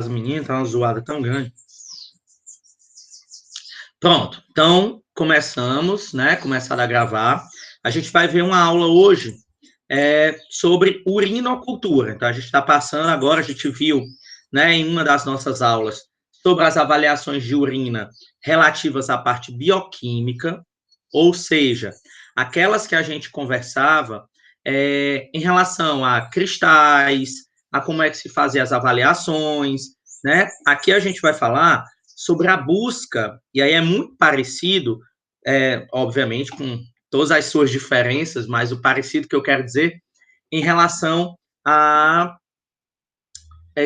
As meninas tá uma zoada tão grande. Pronto, então começamos, né? Começar a gravar. A gente vai ver uma aula hoje sobre urinocultura. Então a gente está passando agora, a gente viu, né, em uma das nossas aulas sobre as avaliações de urina relativas à parte bioquímica, ou seja, aquelas que a gente conversava em relação a cristais, a como é que se fazem as avaliações, né? Aqui a gente vai falar sobre a busca, e aí é muito parecido, obviamente, com todas as suas diferenças, mas o parecido que eu quero dizer em relação a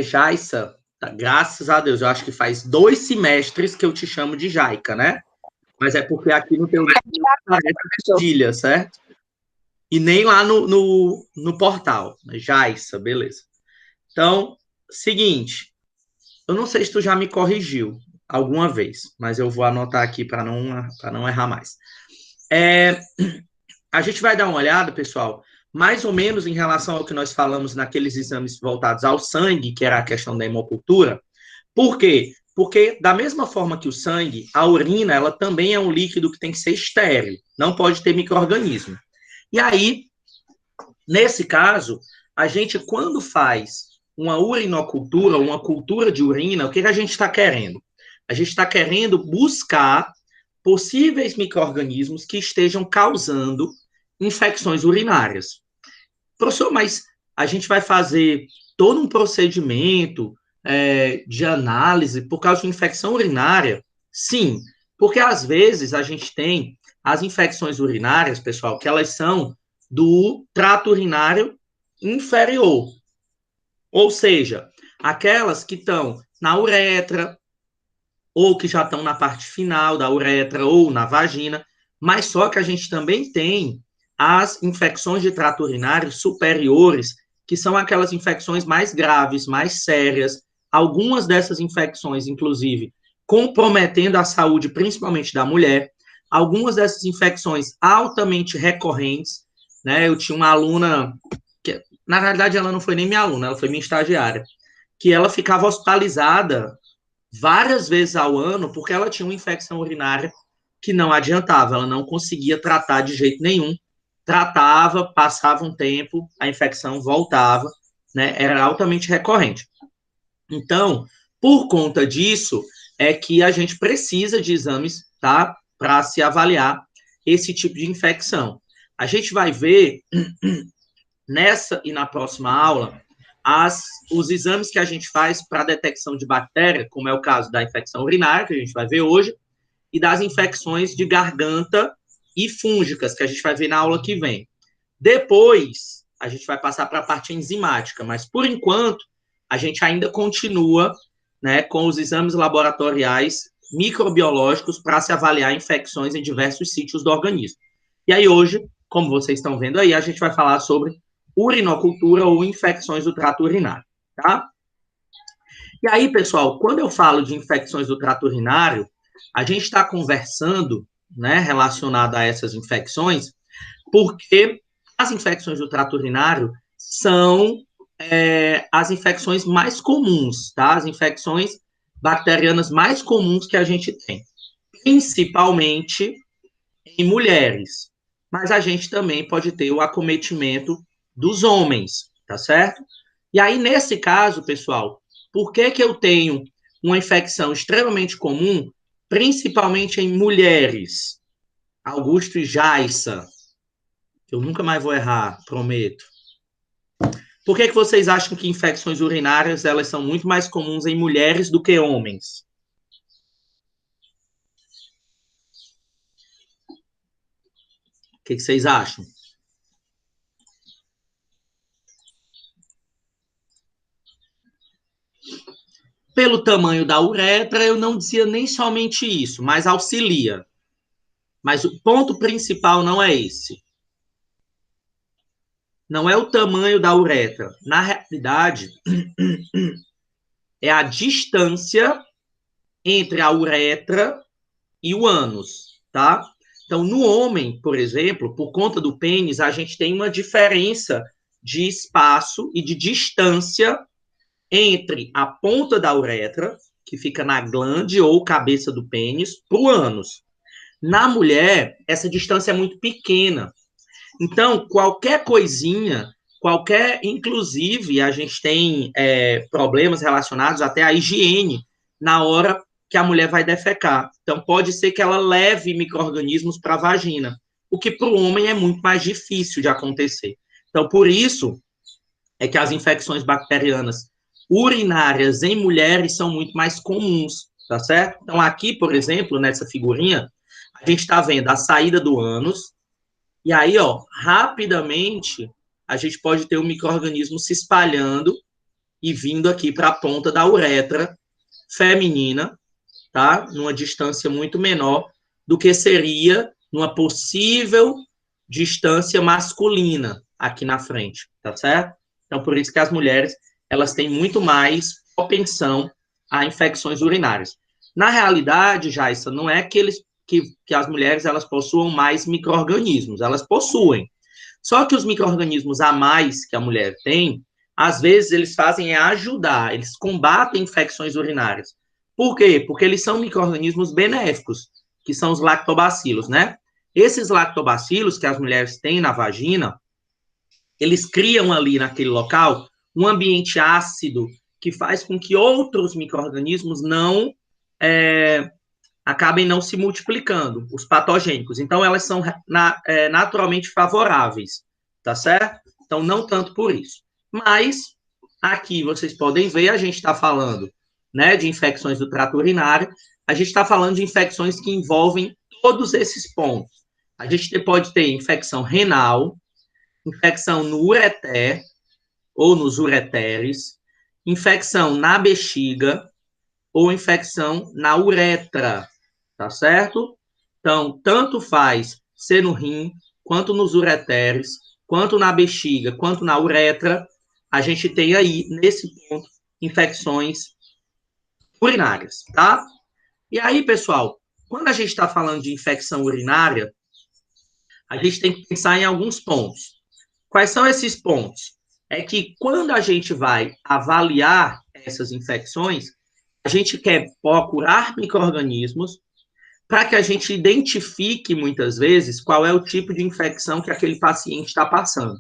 Jaissa, tá? Graças a Deus, eu acho que faz 2 semestres que eu te chamo de Jaica, né? Mas é porque aqui no teu cedilha, certo? E nem lá no portal. Jaissa, beleza. Então, seguinte, eu não sei se tu já me corrigiu alguma vez, mas eu vou anotar aqui para não errar mais. A gente vai dar uma olhada, pessoal, mais ou menos em relação ao que nós falamos naqueles exames voltados ao sangue, que era a questão da hemocultura. Por quê? Porque, da mesma forma que o sangue, a urina, ela também é um líquido que tem que ser estéril, não pode ter micro-organismo. E aí, nesse caso, a gente, quando faz uma urinocultura, uma cultura de urina, o que a gente está querendo? A gente está querendo buscar possíveis micro-organismos que estejam causando infecções urinárias. Professor, mas a gente vai fazer todo um procedimento de análise por causa de infecção urinária? Sim, porque às vezes a gente tem as infecções urinárias, pessoal, que elas são do trato urinário inferior. Ou seja, aquelas que estão na uretra, ou que já estão na parte final da uretra ou na vagina, mas só que a gente também tem as infecções de trato urinário superiores, que são aquelas infecções mais graves, mais sérias, algumas dessas infecções, inclusive, comprometendo a saúde, principalmente da mulher, algumas dessas infecções altamente recorrentes, né? Eu tinha uma aluna, que, na realidade, ela não foi nem minha aluna, ela foi minha estagiária, que ela ficava hospitalizada várias vezes ao ano, porque ela tinha uma infecção urinária que não adiantava, ela não conseguia tratar de jeito nenhum. Tratava, passava um tempo, a infecção voltava, né? Era altamente recorrente. Então, por conta disso, é que a gente precisa de exames, tá? Para se avaliar esse tipo de infecção. A gente vai ver nessa e na próxima aula os exames que a gente faz para detecção de bactéria, como é o caso da infecção urinária, que a gente vai ver hoje, e das infecções de garganta e fúngicas, que a gente vai ver na aula que vem. Depois, a gente vai passar para a parte enzimática, mas, por enquanto, a gente ainda continua, né, com os exames laboratoriais microbiológicos para se avaliar infecções em diversos sítios do organismo. E aí, hoje, como vocês estão vendo aí, a gente vai falar sobre urinocultura ou infecções do trato urinário, tá? E aí, pessoal, quando eu falo de infecções do trato urinário, a gente está conversando, né, relacionado a essas infecções, porque as infecções do trato urinário são as infecções mais comuns, tá? As infecções bacterianas mais comuns que a gente tem, principalmente em mulheres. Mas a gente também pode ter o acometimento dos homens, tá certo? E aí, nesse caso, pessoal, por que eu tenho uma infecção extremamente comum, principalmente em mulheres? Augusto e Jaissa, eu nunca mais vou errar, prometo. Por que vocês acham que infecções urinárias elas são muito mais comuns em mulheres do que homens? O que vocês acham? Pelo tamanho da uretra, eu não dizia nem somente isso, mas auxilia. Mas o ponto principal não é esse. Não é o tamanho da uretra. Na realidade, é a distância entre a uretra e o ânus, tá? Então, no homem, por exemplo, por conta do pênis, a gente tem uma diferença de espaço e de distância entre a ponta da uretra, que fica na glande ou cabeça do pênis, para o ânus. Na mulher, essa distância é muito pequena. Então, qualquer coisinha, inclusive, a gente tem problemas relacionados até à higiene na hora que a mulher vai defecar. Então, pode ser que ela leve micro-organismos para a vagina, o que para o homem é muito mais difícil de acontecer. Então, por isso é que as infecções bacterianas urinárias em mulheres são muito mais comuns, tá certo? Então, aqui, por exemplo, nessa figurinha, a gente está vendo a saída do ânus, e aí, ó, rapidamente, a gente pode ter um micro-organismo se espalhando e vindo aqui para a ponta da uretra feminina, tá? Numa distância muito menor do que seria numa possível distância masculina aqui na frente, tá certo? Então, por isso que as mulheres, elas têm muito mais propensão a infecções urinárias. Na realidade, Jaissa, não é que as mulheres elas possuam mais micro-organismos, elas possuem. Só que os micro-organismos a mais que a mulher tem, às vezes eles fazem é ajudar, eles combatem infecções urinárias. Por quê? Porque eles são micro-organismos benéficos, que são os lactobacilos, né? Esses lactobacilos que as mulheres têm na vagina, eles criam ali naquele local um ambiente ácido que faz com que outros micro-organismos não acabem não se multiplicando, os patogênicos. Então, elas são naturalmente favoráveis, tá certo? Então, não tanto por isso. Mas, aqui vocês podem ver, a gente está falando, né, de infecções do trato urinário, a gente está falando de infecções que envolvem todos esses pontos. A gente pode ter infecção renal, infecção no ureter ou nos ureteres, infecção na bexiga ou infecção na uretra, tá certo? Então, tanto faz ser no rim, quanto nos ureteres, quanto na bexiga, quanto na uretra, a gente tem aí, nesse ponto, infecções urinárias, tá? E aí, pessoal, quando a gente está falando de infecção urinária, a gente tem que pensar em alguns pontos. Quais são esses pontos? É que quando a gente vai avaliar essas infecções, a gente quer procurar micro-organismos para que a gente identifique, muitas vezes, qual é o tipo de infecção que aquele paciente está passando.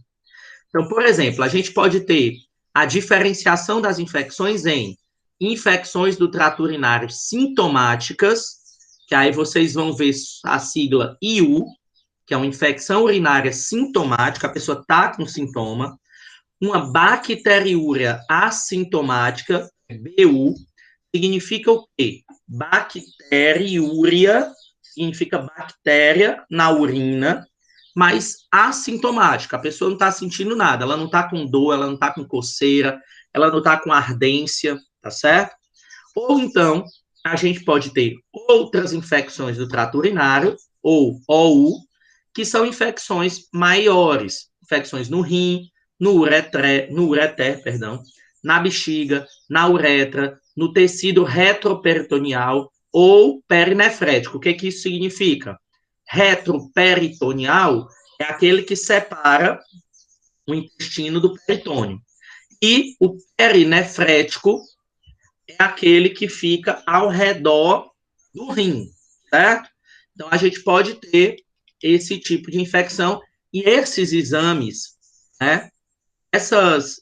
Então, por exemplo, a gente pode ter a diferenciação das infecções em infecções do trato urinário sintomáticas, que aí vocês vão ver a sigla IU, que é uma infecção urinária sintomática, a pessoa está com sintoma, uma bacteriúria assintomática, BU, significa o quê? Bacteriúria significa bactéria na urina, mas assintomática. A pessoa não está sentindo nada, ela não está com dor, ela não está com coceira, ela não está com ardência, tá certo? Ou então, a gente pode ter outras infecções do trato urinário, ou OU, que são infecções maiores, infecções no rim, no ureter, perdão, na bexiga, na uretra, no tecido retroperitoneal ou perinefrético. O que, que isso significa? Retroperitoneal é aquele que separa o intestino do peritônio. E o perinefrético é aquele que fica ao redor do rim, certo? Então, a gente pode ter esse tipo de infecção e esses exames, né? Essas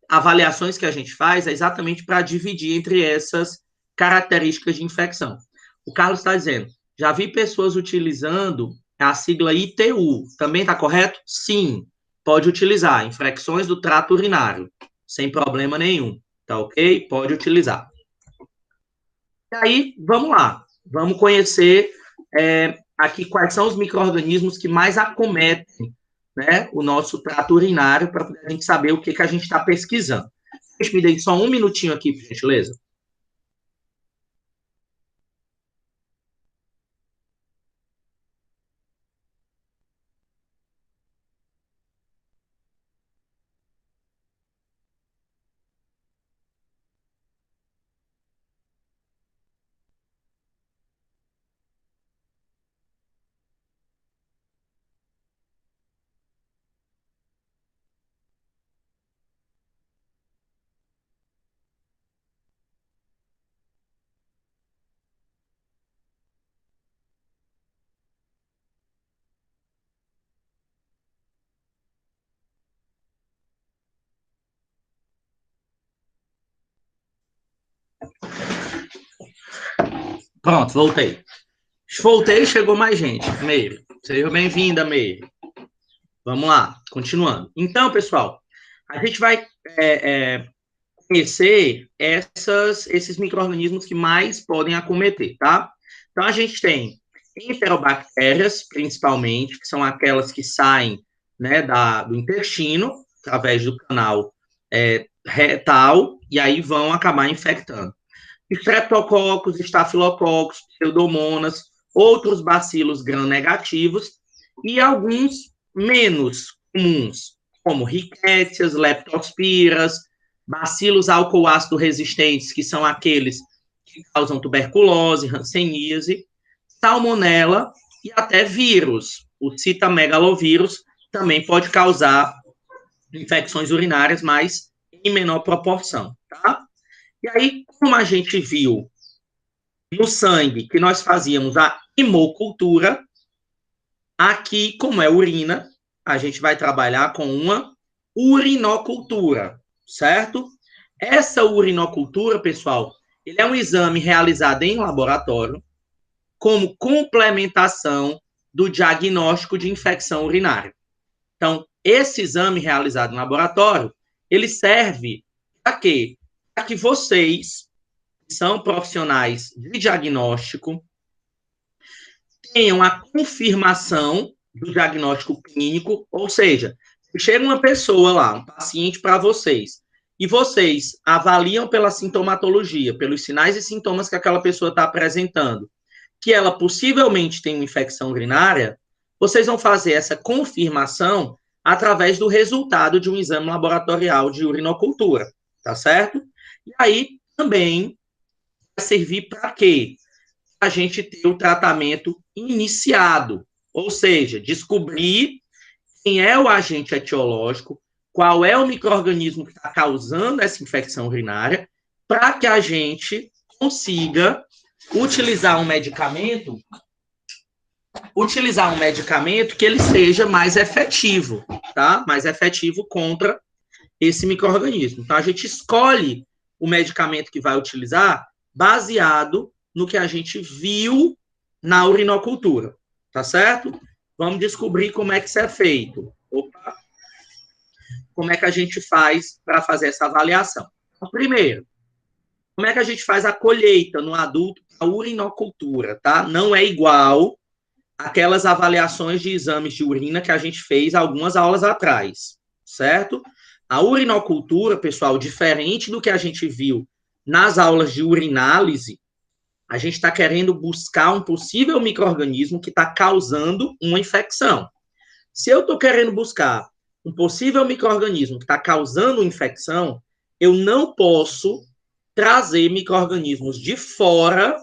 avaliações que a gente faz é exatamente para dividir entre essas características de infecção. O Carlos está dizendo, já vi pessoas utilizando a sigla ITU, também está correto? Sim, pode utilizar, infecções do trato urinário, sem problema nenhum, tá ok? Pode utilizar. E aí, vamos lá, vamos conhecer aqui quais são os micro-organismos que mais acometem, né, o nosso trato urinário para a gente saber o que, que a gente está pesquisando. Me dê só um minutinho aqui, por gentileza. Pronto, voltei. Voltei e chegou mais gente. Meire, seja bem-vinda, Meire. Vamos lá, continuando. Então, pessoal, a gente vai conhecer esses micro-organismos que mais podem acometer, tá? Então, a gente tem enterobactérias, principalmente, que são aquelas que saem, né, do intestino, através do canal retal, e aí vão acabar infectando. Streptococcus, estafilococos, pseudomonas, outros bacilos gram-negativos e alguns menos comuns, como rickétias, leptospiras, bacilos álcool-ácido resistentes, que são aqueles que causam tuberculose, hanseníase, salmonela e até vírus. O citamegalovírus também pode causar infecções urinárias, mas em menor proporção, tá? E aí, como a gente viu no sangue que nós fazíamos a hemocultura, aqui, como é urina, a gente vai trabalhar com uma urinocultura, certo? Essa urinocultura, pessoal, ele é um exame realizado em laboratório como complementação do diagnóstico de infecção urinária. Então, esse exame realizado em laboratório, ele serve para quê? Para que vocês, que são profissionais de diagnóstico, tenham a confirmação do diagnóstico clínico, ou seja, chega uma pessoa lá, um paciente para vocês, e vocês avaliam pela sintomatologia, pelos sinais e sintomas que aquela pessoa está apresentando, que ela possivelmente tem uma infecção urinária, vocês vão fazer essa confirmação através do resultado de um exame laboratorial de urinocultura, tá certo? E aí também vai servir para quê? A gente ter o tratamento iniciado, ou seja, descobrir quem é o agente etiológico, qual é o micro-organismo que está causando essa infecção urinária, para que a gente consiga utilizar um medicamento que ele seja mais efetivo, tá? Mais efetivo contra esse micro-organismo. Então, a gente escolhe o medicamento que vai utilizar baseado no que a gente viu na urinocultura, tá certo? Vamos descobrir como é que isso é feito. Opa! Como é que a gente faz para fazer essa avaliação? Então, primeiro, como é que a gente faz a colheita no adulto a urinocultura, tá? Não é igual aquelas avaliações de exames de urina que a gente fez algumas aulas atrás, certo? A urinocultura, pessoal, diferente do que a gente viu nas aulas de urinálise, a gente está querendo buscar um possível micro-organismo que está causando uma infecção. Se eu estou querendo buscar um possível micro-organismo que está causando uma infecção, eu não posso trazer micro-organismos de fora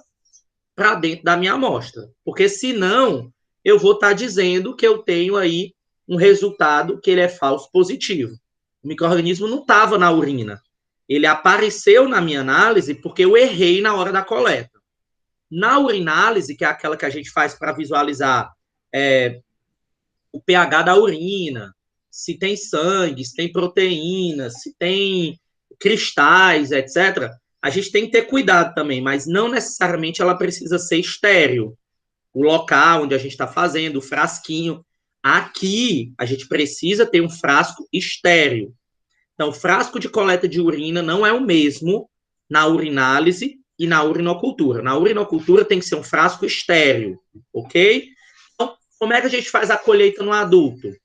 para dentro da minha amostra, porque senão eu vou estar dizendo que eu tenho aí um resultado que ele é falso positivo. O micro-organismo não estava na urina. Ele apareceu na minha análise porque eu errei na hora da coleta. Na urinálise, que é aquela que a gente faz para visualizar o pH da urina, se tem sangue, se tem proteína, se tem cristais, etc., a gente tem que ter cuidado também, mas não necessariamente ela precisa ser estéril. O local onde a gente está fazendo, o frasquinho. Aqui, a gente precisa ter um frasco estéril. Então, o frasco de coleta de urina não é o mesmo na urinálise e na urinocultura. Na urinocultura tem que ser um frasco estéril, ok? Então, como é que a gente faz a colheita no adulto?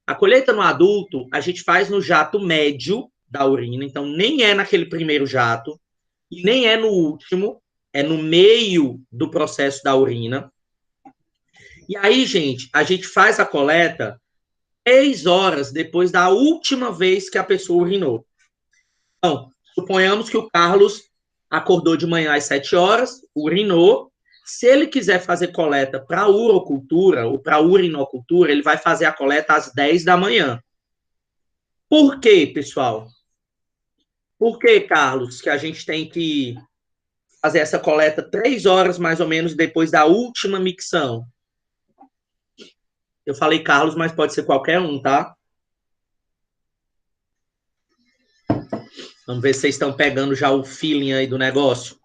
A colheita no adulto, a gente faz no jato médio da urina, então nem é naquele primeiro jato, e nem é no último, é no meio do processo da urina. E aí, gente, a gente faz a coleta 3 horas depois da última vez que a pessoa urinou. Então, suponhamos que o Carlos acordou de manhã às 7 horas, urinou. Se ele quiser fazer coleta para urocultura ou para urinocultura, ele vai fazer a coleta às 10 da manhã. Por quê, pessoal? Por que, Carlos, que a gente tem que fazer essa coleta 3 horas mais ou menos depois da última micção? Eu falei Carlos, mas pode ser qualquer um, tá? Vamos ver se vocês estão pegando já o feeling aí do negócio.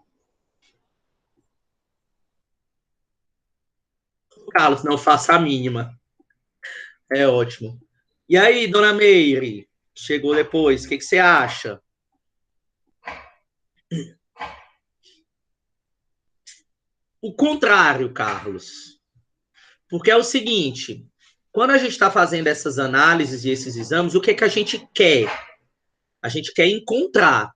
Carlos, não faça a mínima. É ótimo. E aí, dona Meire, chegou depois, o que você acha? O contrário, Carlos. Porque é o seguinte, quando a gente está fazendo essas análises e esses exames, o que, que a gente quer? A gente quer encontrar.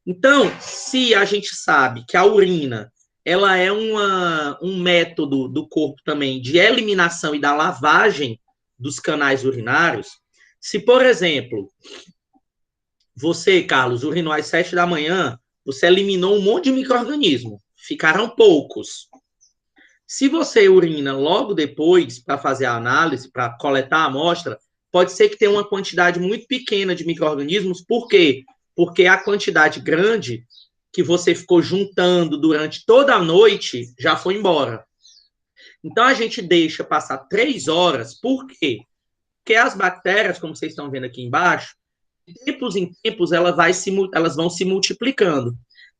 Então, se a gente sabe que a urina ela é um método do corpo também de eliminação e da lavagem dos canais urinários, se, por exemplo, você, Carlos, urinou às 7 da manhã, você eliminou um monte de micro-organismo, ficaram poucos. Se você urina logo depois para fazer a análise, para coletar a amostra, pode ser que tenha uma quantidade muito pequena de micro-organismos. Por quê? Porque a quantidade grande que você ficou juntando durante toda a noite já foi embora. Então a gente deixa passar 3 horas. Por quê? Porque as bactérias, como vocês estão vendo aqui embaixo, de tempos em tempos elas vão se multiplicando.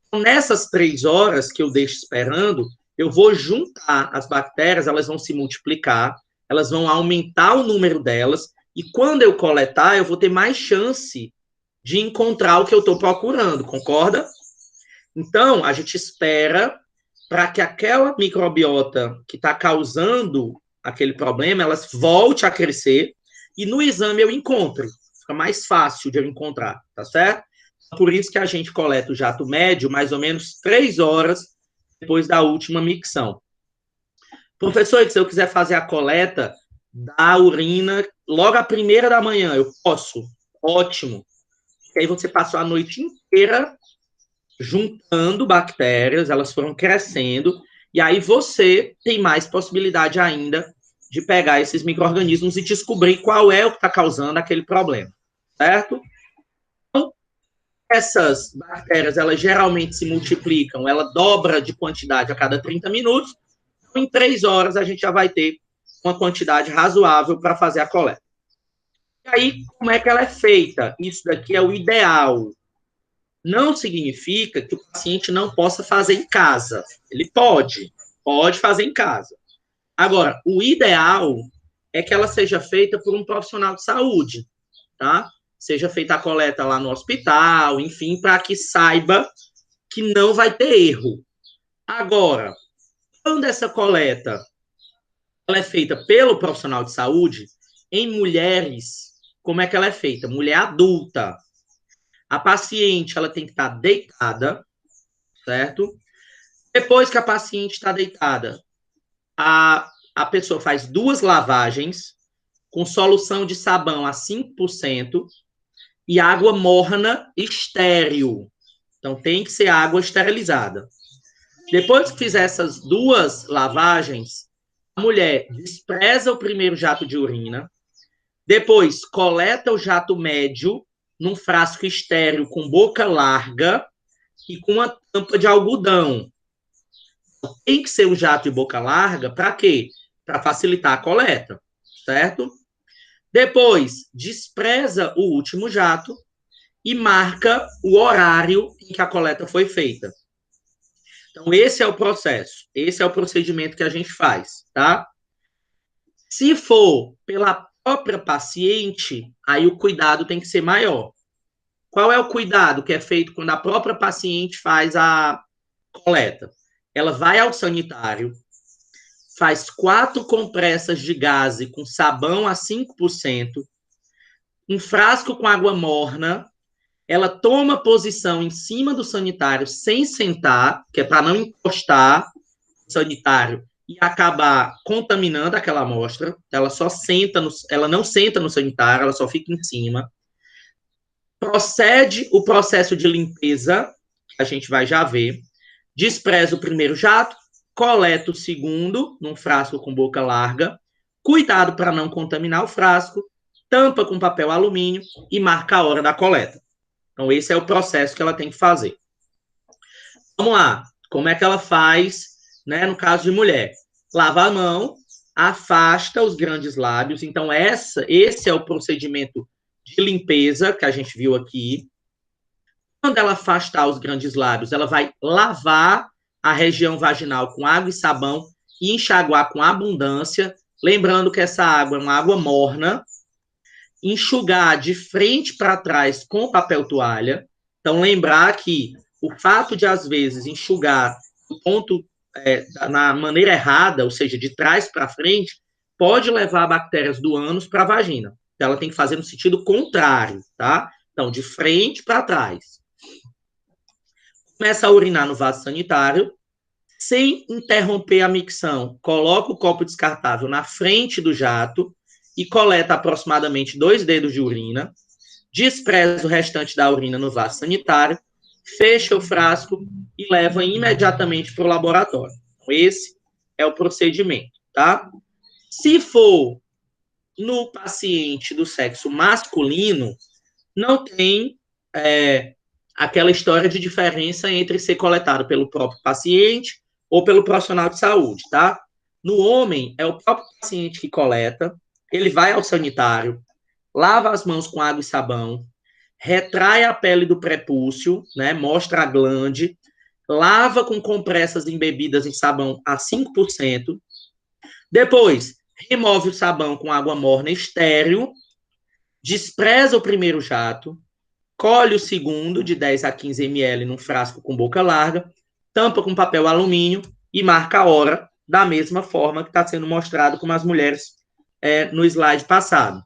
Então, nessas 3 horas que eu deixo esperando, eu vou juntar as bactérias, elas vão se multiplicar, elas vão aumentar o número delas, e quando eu coletar, eu vou ter mais chance de encontrar o que eu estou procurando, concorda? Então, a gente espera para que aquela microbiota que está causando aquele problema, ela volte a crescer, e no exame eu encontro. Fica mais fácil de eu encontrar, tá certo? Por isso que a gente coleta o jato médio mais ou menos 3 horas depois da última micção. Professor, se eu quiser fazer a coleta da urina logo a primeira da manhã, eu posso? Ótimo. E aí você passou a noite inteira juntando bactérias, elas foram crescendo, e aí você tem mais possibilidade ainda de pegar esses micro-organismos e descobrir qual é o que está causando aquele problema, certo? Então, essas bactérias, elas geralmente se multiplicam, ela dobra de quantidade a cada 30 minutos, então, em 3 horas a gente já vai ter uma quantidade razoável para fazer a coleta. E aí, como é que ela é feita? Isso daqui é o ideal. Não significa que o paciente não possa fazer em casa. Ele pode fazer em casa. Agora, o ideal é que ela seja feita por um profissional de saúde, tá? Seja feita a coleta lá no hospital, enfim, para que saiba que não vai ter erro. Agora, quando essa coleta ela é feita pelo profissional de saúde, em mulheres, como é que ela é feita? Mulher adulta. A paciente ela tem que estar deitada, certo? Depois que a paciente está deitada, a pessoa faz 2 lavagens com solução de sabão a 5% e água morna estéril. Então, tem que ser água esterilizada. Depois que fizer essas 2 lavagens, a mulher despreza o primeiro jato de urina, depois coleta o jato médio num frasco estéril com boca larga e com uma tampa de algodão. Tem que ser o jato de boca larga, para quê? Para facilitar a coleta, certo? Depois, despreza o último jato e marca o horário em que a coleta foi feita. Então, esse é o processo, esse é o procedimento que a gente faz, tá? Se for pela própria paciente, aí o cuidado tem que ser maior. Qual é o cuidado que é feito quando a própria paciente faz a coleta? Ela vai ao sanitário, faz 4 compressas de gaze com sabão a 5%, um frasco com água morna, ela toma posição em cima do sanitário sem sentar, que é para não encostar o sanitário e acabar contaminando aquela amostra. Ela só senta, ela não senta no sanitário, ela só fica em cima. Procede o processo de limpeza, que a gente vai já ver. Despreza o primeiro jato, coleta o segundo, num frasco com boca larga. Cuidado para não contaminar o frasco, tampa com papel alumínio e marca a hora da coleta. Então, esse é o processo que ela tem que fazer. Vamos lá. Como é que ela faz, né, no caso de mulher? Lava a mão, afasta os grandes lábios. Então, esse é o procedimento de limpeza que a gente viu aqui. Quando ela afastar os grandes lábios, ela vai lavar a região vaginal com água e sabão e enxaguar com abundância, lembrando que essa água é uma água morna, enxugar de frente para trás com papel toalha. Então, lembrar que o fato de, às vezes, enxugar o ponto na maneira errada, ou seja, de trás para frente, pode levar bactérias do ânus para a vagina. Então, ela tem que fazer no sentido contrário, tá? Então, de frente para trás. Começa a urinar no vaso sanitário, sem interromper a micção, coloca o copo descartável na frente do jato e coleta aproximadamente 2 dedos de urina, despreza o restante da urina no vaso sanitário, fecha o frasco e leva imediatamente para o laboratório. Esse é o procedimento, tá? Se for no paciente do sexo masculino, não tem aquela história de diferença entre ser coletado pelo próprio paciente ou pelo profissional de saúde, tá? No homem, é o próprio paciente que coleta, ele vai ao sanitário, lava as mãos com água e sabão, retrai a pele do prepúcio, né? Mostra a glande, lava com compressas embebidas em sabão a 5%, depois remove o sabão com água morna estéril, despreza o primeiro jato, colhe o segundo, de 10 a 15 ml, num frasco com boca larga, tampa com papel alumínio e marca a hora, da mesma forma que está sendo mostrado como as mulheres no slide passado.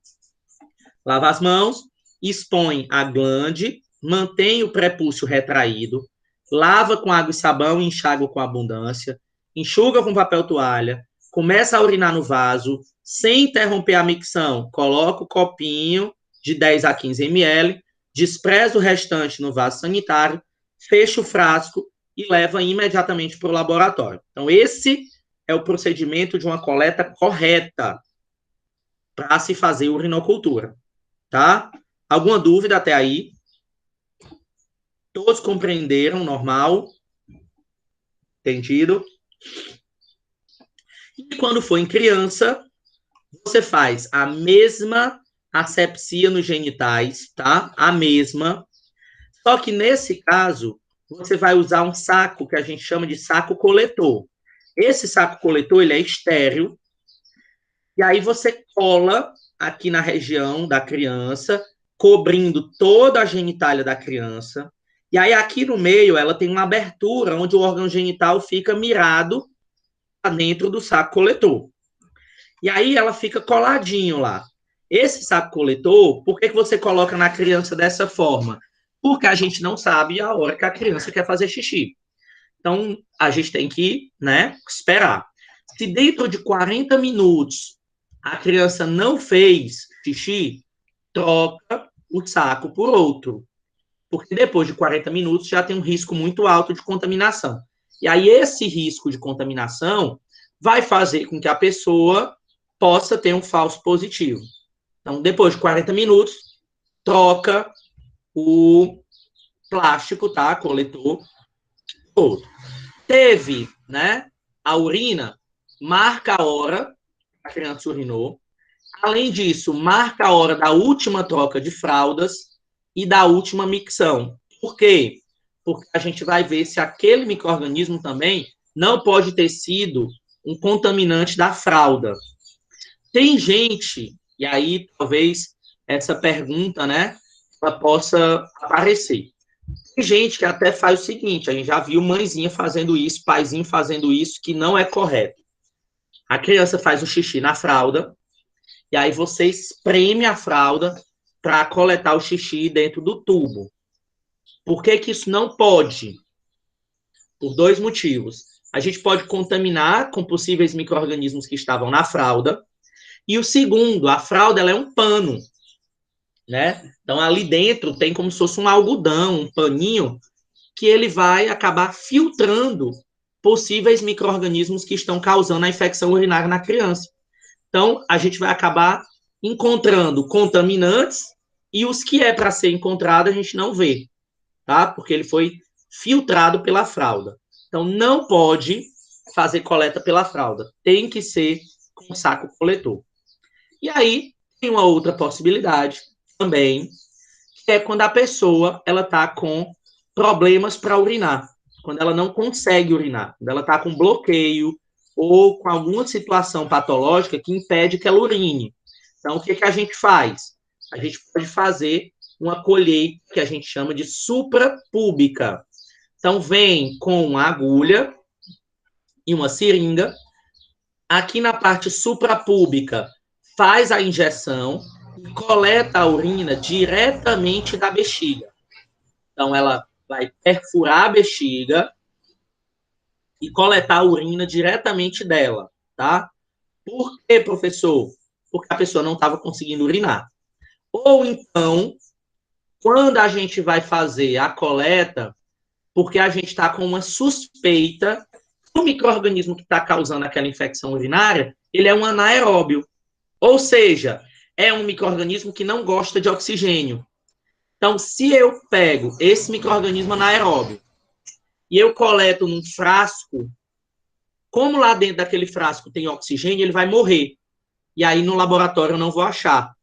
Lava as mãos, expõe a glande, mantém o prepúcio retraído, lava com água e sabão e enxágua com abundância, enxuga com papel toalha, começa a urinar no vaso, sem interromper a micção, coloca o copinho de 10 a 15 ml, despreza o restante no vaso sanitário, fecha o frasco e leva imediatamente para o laboratório. Então, esse é o procedimento de uma coleta correta para se fazer urinocultura, tá? Alguma dúvida até aí? Todos compreenderam, normal? Entendido? E quando for em criança, você faz a mesma asepsia nos genitais, tá? A mesma. Só que nesse caso, você vai usar um saco que a gente chama de saco coletor. Esse saco coletor, ele é estéril. E aí você cola aqui na região da criança, cobrindo toda a genitália da criança. E aí aqui no meio, ela tem uma abertura onde o órgão genital fica mirado dentro do saco coletor. E aí ela fica coladinho lá. Esse saco coletor, por que você coloca na criança dessa forma? Porque a gente não sabe a hora que a criança quer fazer xixi. Então, a gente tem que, né, esperar. Se dentro de 40 minutos a criança não fez xixi, troca o saco por outro. Porque depois de 40 minutos já tem um risco muito alto de contaminação. E aí esse risco de contaminação vai fazer com que a pessoa possa ter um falso positivo. Então, depois de 40 minutos, troca o plástico, tá? Coletor todo. Teve, né, a urina, marca a hora que a criança urinou. Além disso, marca a hora da última troca de fraldas e da última micção. Por quê? Porque a gente vai ver se aquele micro-organismo também não pode ter sido um contaminante da fralda. Tem gente, e aí talvez essa pergunta, né, ela possa aparecer. Tem gente que até faz o seguinte, a gente já viu mãezinha fazendo isso, paizinho fazendo isso, que não é correto. A criança faz o xixi na fralda, e aí você espreme a fralda para coletar o xixi dentro do tubo. Por que que isso não pode? Por 2 motivos. A gente pode contaminar com possíveis micro-organismos que estavam na fralda, e o segundo, a fralda ela é um pano, né? Então, ali dentro tem como se fosse um algodão, um paninho, que ele vai acabar filtrando possíveis micro-organismos que estão causando a infecção urinária na criança. Então, a gente vai acabar encontrando contaminantes e os que é para ser encontrado a gente não vê, tá? Porque ele foi filtrado pela fralda. Então, não pode fazer coleta pela fralda. Tem que ser com saco coletor. E aí, tem uma outra possibilidade também, que é quando a pessoa ela está com problemas para urinar, quando ela não consegue urinar, quando ela está com bloqueio, ou com alguma situação patológica que impede que ela urine. Então, o que, que a gente faz? A gente pode fazer uma colheita que a gente chama de suprapúbica. Então, vem com uma agulha e uma seringa. Aqui na parte suprapúbica, faz a injeção e coleta a urina diretamente da bexiga. Então, ela vai perfurar a bexiga e coletar a urina diretamente dela, tá? Por quê, professor? Porque a pessoa não estava conseguindo urinar. Ou então, quando a gente vai fazer a coleta, porque a gente está com uma suspeita, o micro-organismo que está causando aquela infecção urinária, ele é um anaeróbio. Ou seja, é um micro-organismo que não gosta de oxigênio. Então, se eu pego esse micro-organismo anaeróbio e eu coleto num frasco, como lá dentro daquele frasco tem oxigênio, ele vai morrer. E aí no laboratório eu não vou achar.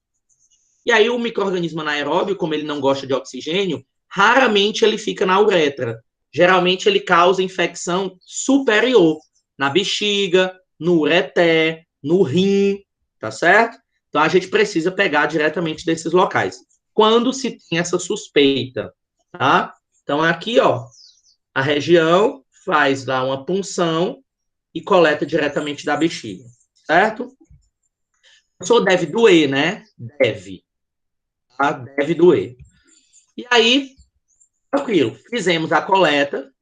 E aí o micro-organismo anaeróbio, como ele não gosta de oxigênio, raramente ele fica na uretra. Geralmente ele causa infecção superior, na bexiga, no ureter, no rim, tá certo? Então a gente precisa pegar diretamente desses locais. Quando se tem essa suspeita, tá? Então aqui, ó, a região faz lá uma punção e coleta diretamente da bexiga, certo? O professor deve doer, né? Deve. Tá? Deve doer. E aí, tranquilo, fizemos a coleta.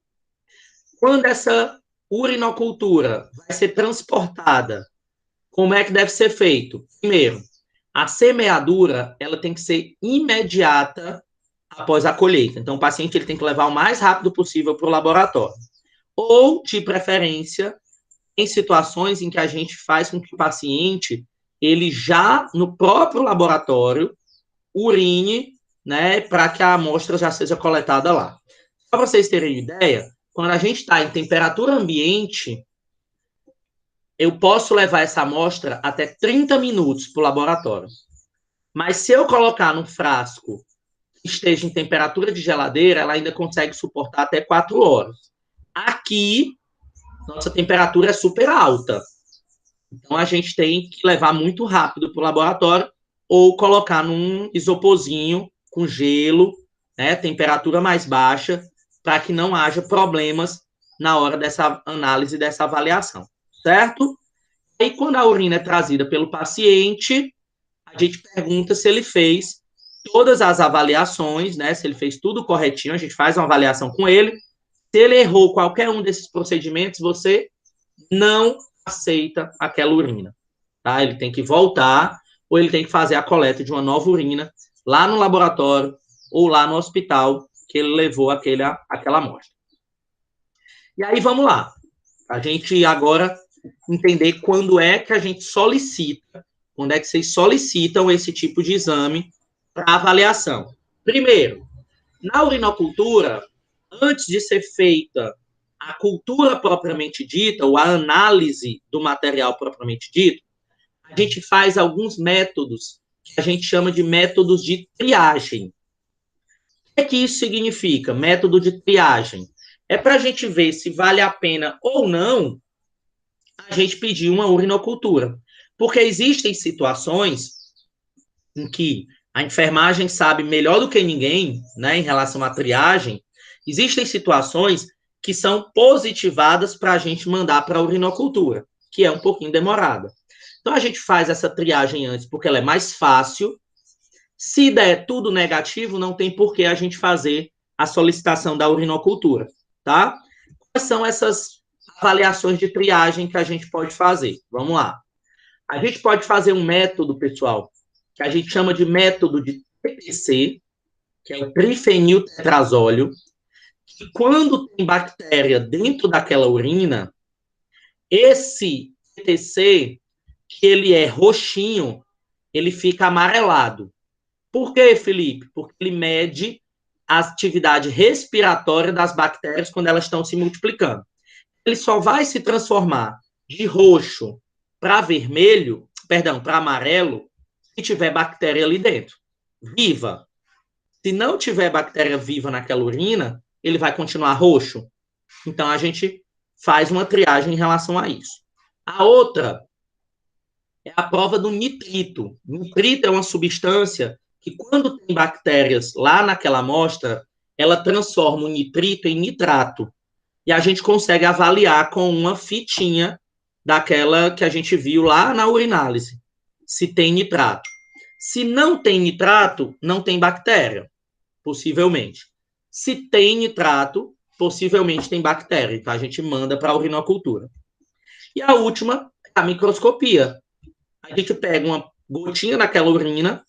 Quando essa urinocultura vai ser transportada, como é que deve ser feito? Primeiro, a semeadura ela tem que ser imediata após a colheita. Então, o paciente ele tem que levar o mais rápido possível para o laboratório. Ou, de preferência, em situações em que a gente faz com que o paciente, ele já no próprio laboratório, urine, né, para que a amostra já seja coletada lá. Para vocês terem ideia, quando a gente está em temperatura ambiente, eu posso levar essa amostra até 30 minutos para o laboratório. Mas se eu colocar num frasco que esteja em temperatura de geladeira, ela ainda consegue suportar até 4 horas. Aqui, nossa temperatura é super alta. Então, a gente tem que levar muito rápido para o laboratório ou colocar num isoporzinho com gelo, né, temperatura mais baixa, para que não haja problemas na hora dessa análise, dessa avaliação, certo? E quando a urina é trazida pelo paciente, a gente pergunta se ele fez todas as avaliações, né, se ele fez tudo corretinho, a gente faz uma avaliação com ele. Se ele errou qualquer um desses procedimentos, você não aceita aquela urina, tá? Ele tem que voltar ou ele tem que fazer a coleta de uma nova urina lá no laboratório ou lá no hospital que ele levou aquela amostra. E aí vamos lá. A gente agora entender quando é que a gente solicita, quando é que vocês solicitam esse tipo de exame para avaliação. Primeiro, na urinocultura, antes de ser feita a cultura propriamente dita, ou a análise do material propriamente dito, a gente faz alguns métodos que a gente chama de métodos de triagem. O que isso significa, método de triagem? É para a gente ver se vale a pena ou não a gente pedir uma urinocultura. Porque existem situações em que a enfermagem sabe melhor do que ninguém, né, em relação à triagem, existem situações que são positivadas para a gente mandar para a urinocultura, que é um pouquinho demorada. Então, a gente faz essa triagem antes, porque ela é mais fácil. Se der tudo negativo, não tem por que a gente fazer a solicitação da urinocultura, tá? Quais são essas avaliações de triagem que a gente pode fazer? Vamos lá. A gente pode fazer um método, pessoal, que a gente chama de método de TTC, que é o trifeniltetrazóleo, que quando tem bactéria dentro daquela urina, esse TTC, que ele é roxinho, ele fica amarelado. Por quê, Felipe? Porque ele mede a atividade respiratória das bactérias quando elas estão se multiplicando. Ele só vai se transformar de roxo para vermelho, perdão, para amarelo, se tiver bactéria ali dentro, viva. Se não tiver bactéria viva naquela urina, ele vai continuar roxo. Então, a gente faz uma triagem em relação a isso. A outra é a prova do nitrito. Nitrito é uma substância que, quando tem bactérias lá naquela amostra, ela transforma o nitrito em nitrato. E a gente consegue avaliar com uma fitinha daquela que a gente viu lá na urinálise, se tem nitrato. Se não tem nitrato, não tem bactéria, possivelmente. Se tem nitrato, possivelmente tem bactéria. Então a gente manda para a urinocultura. E a última é a microscopia. A gente pega uma gotinha daquela urina,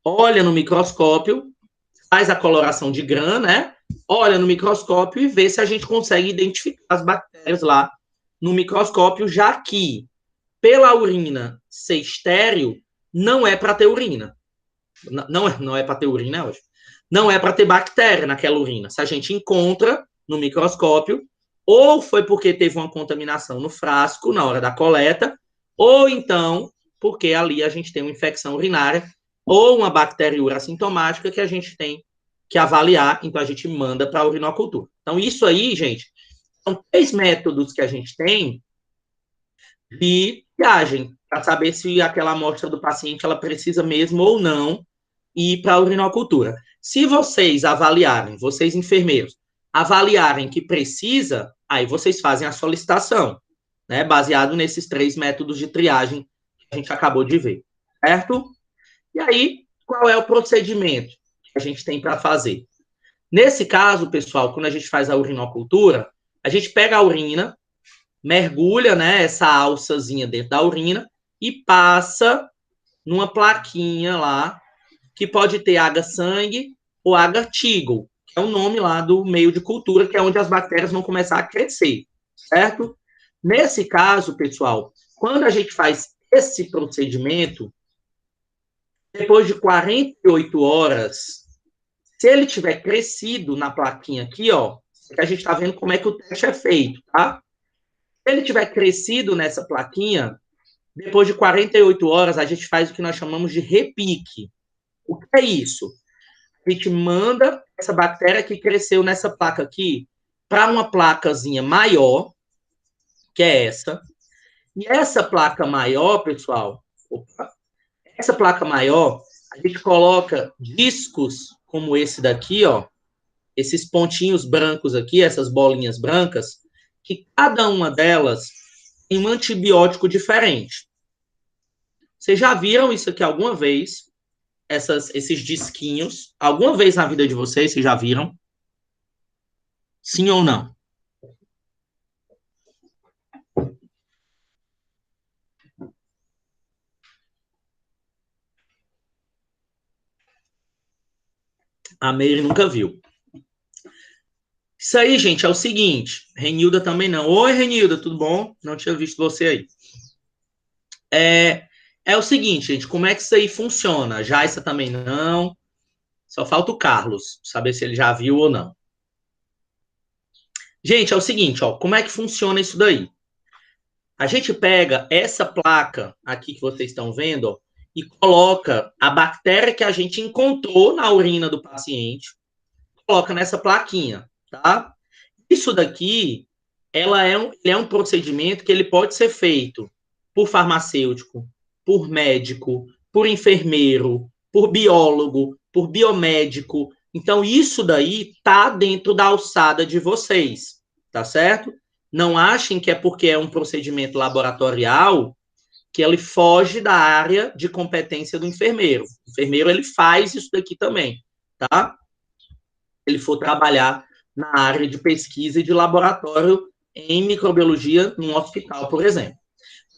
olha no microscópio, faz a coloração de Gram, né? Olha no microscópio e vê se a gente consegue identificar as bactérias lá no microscópio, já que pela urina ser estéril, não é para ter urina. Não é para ter urina hoje. Não é para ter bactéria naquela urina. Se a gente encontra no microscópio, ou foi porque teve uma contaminação no frasco na hora da coleta, ou então porque ali a gente tem uma infecção urinária ou uma bacteriúria assintomática que a gente tem que avaliar, então a gente manda para a urinocultura. Então, isso aí, gente, são 3 métodos que a gente tem de triagem, para saber se aquela amostra do paciente ela precisa mesmo ou não ir para a urinocultura. Se vocês avaliarem, vocês enfermeiros, avaliarem que precisa, aí vocês fazem a solicitação, né, baseado nesses 3 métodos de triagem que a gente acabou de ver, certo? E aí, qual é o procedimento que a gente tem para fazer? Nesse caso, pessoal, quando a gente faz a urinocultura, a gente pega a urina, mergulha, né, essa alçazinha dentro da urina e passa numa plaquinha lá, que pode ter agar-sangue ou agar-tigo, que é o nome lá do meio de cultura, que é onde as bactérias vão começar a crescer, certo? Nesse caso, pessoal, quando a gente faz esse procedimento, depois de 48 horas, se ele tiver crescido na plaquinha aqui, ó, que a gente está vendo como é que o teste é feito, tá? Se ele tiver crescido nessa plaquinha, depois de 48 horas, a gente faz o que nós chamamos de repique. O que é isso? A gente manda essa bactéria que cresceu nessa placa aqui para uma placazinha maior, que é essa. E essa placa maior, pessoal, essa placa maior, a gente coloca discos como esse daqui, ó, esses pontinhos brancos aqui, essas bolinhas brancas, que cada uma delas tem um antibiótico diferente. Vocês já viram isso aqui alguma vez? Esses disquinhos? Alguma vez na vida de vocês, vocês já viram? Sim ou não? A Meire nunca viu. Isso aí, gente, é o seguinte. Renilda também não. Oi, Renilda, tudo bom? Não tinha visto você aí. É o seguinte, gente, como é que isso aí funciona? Jaissa também não. Só falta o Carlos, saber se ele já viu ou não. Gente, é o seguinte, ó, como é que funciona isso daí? A gente pega essa placa aqui que vocês estão vendo, ó, e coloca a bactéria que a gente encontrou na urina do paciente, coloca nessa plaquinha, tá? Isso daqui, ele é um procedimento que ele pode ser feito por farmacêutico, por médico, por enfermeiro, por biólogo, por biomédico. Então, isso daí tá dentro da alçada de vocês, tá certo? Não achem que é porque é um procedimento laboratorial que ele foge da área de competência do enfermeiro. O enfermeiro, ele faz isso daqui também, tá? Ele for trabalhar na área de pesquisa e de laboratório em microbiologia num hospital, por exemplo.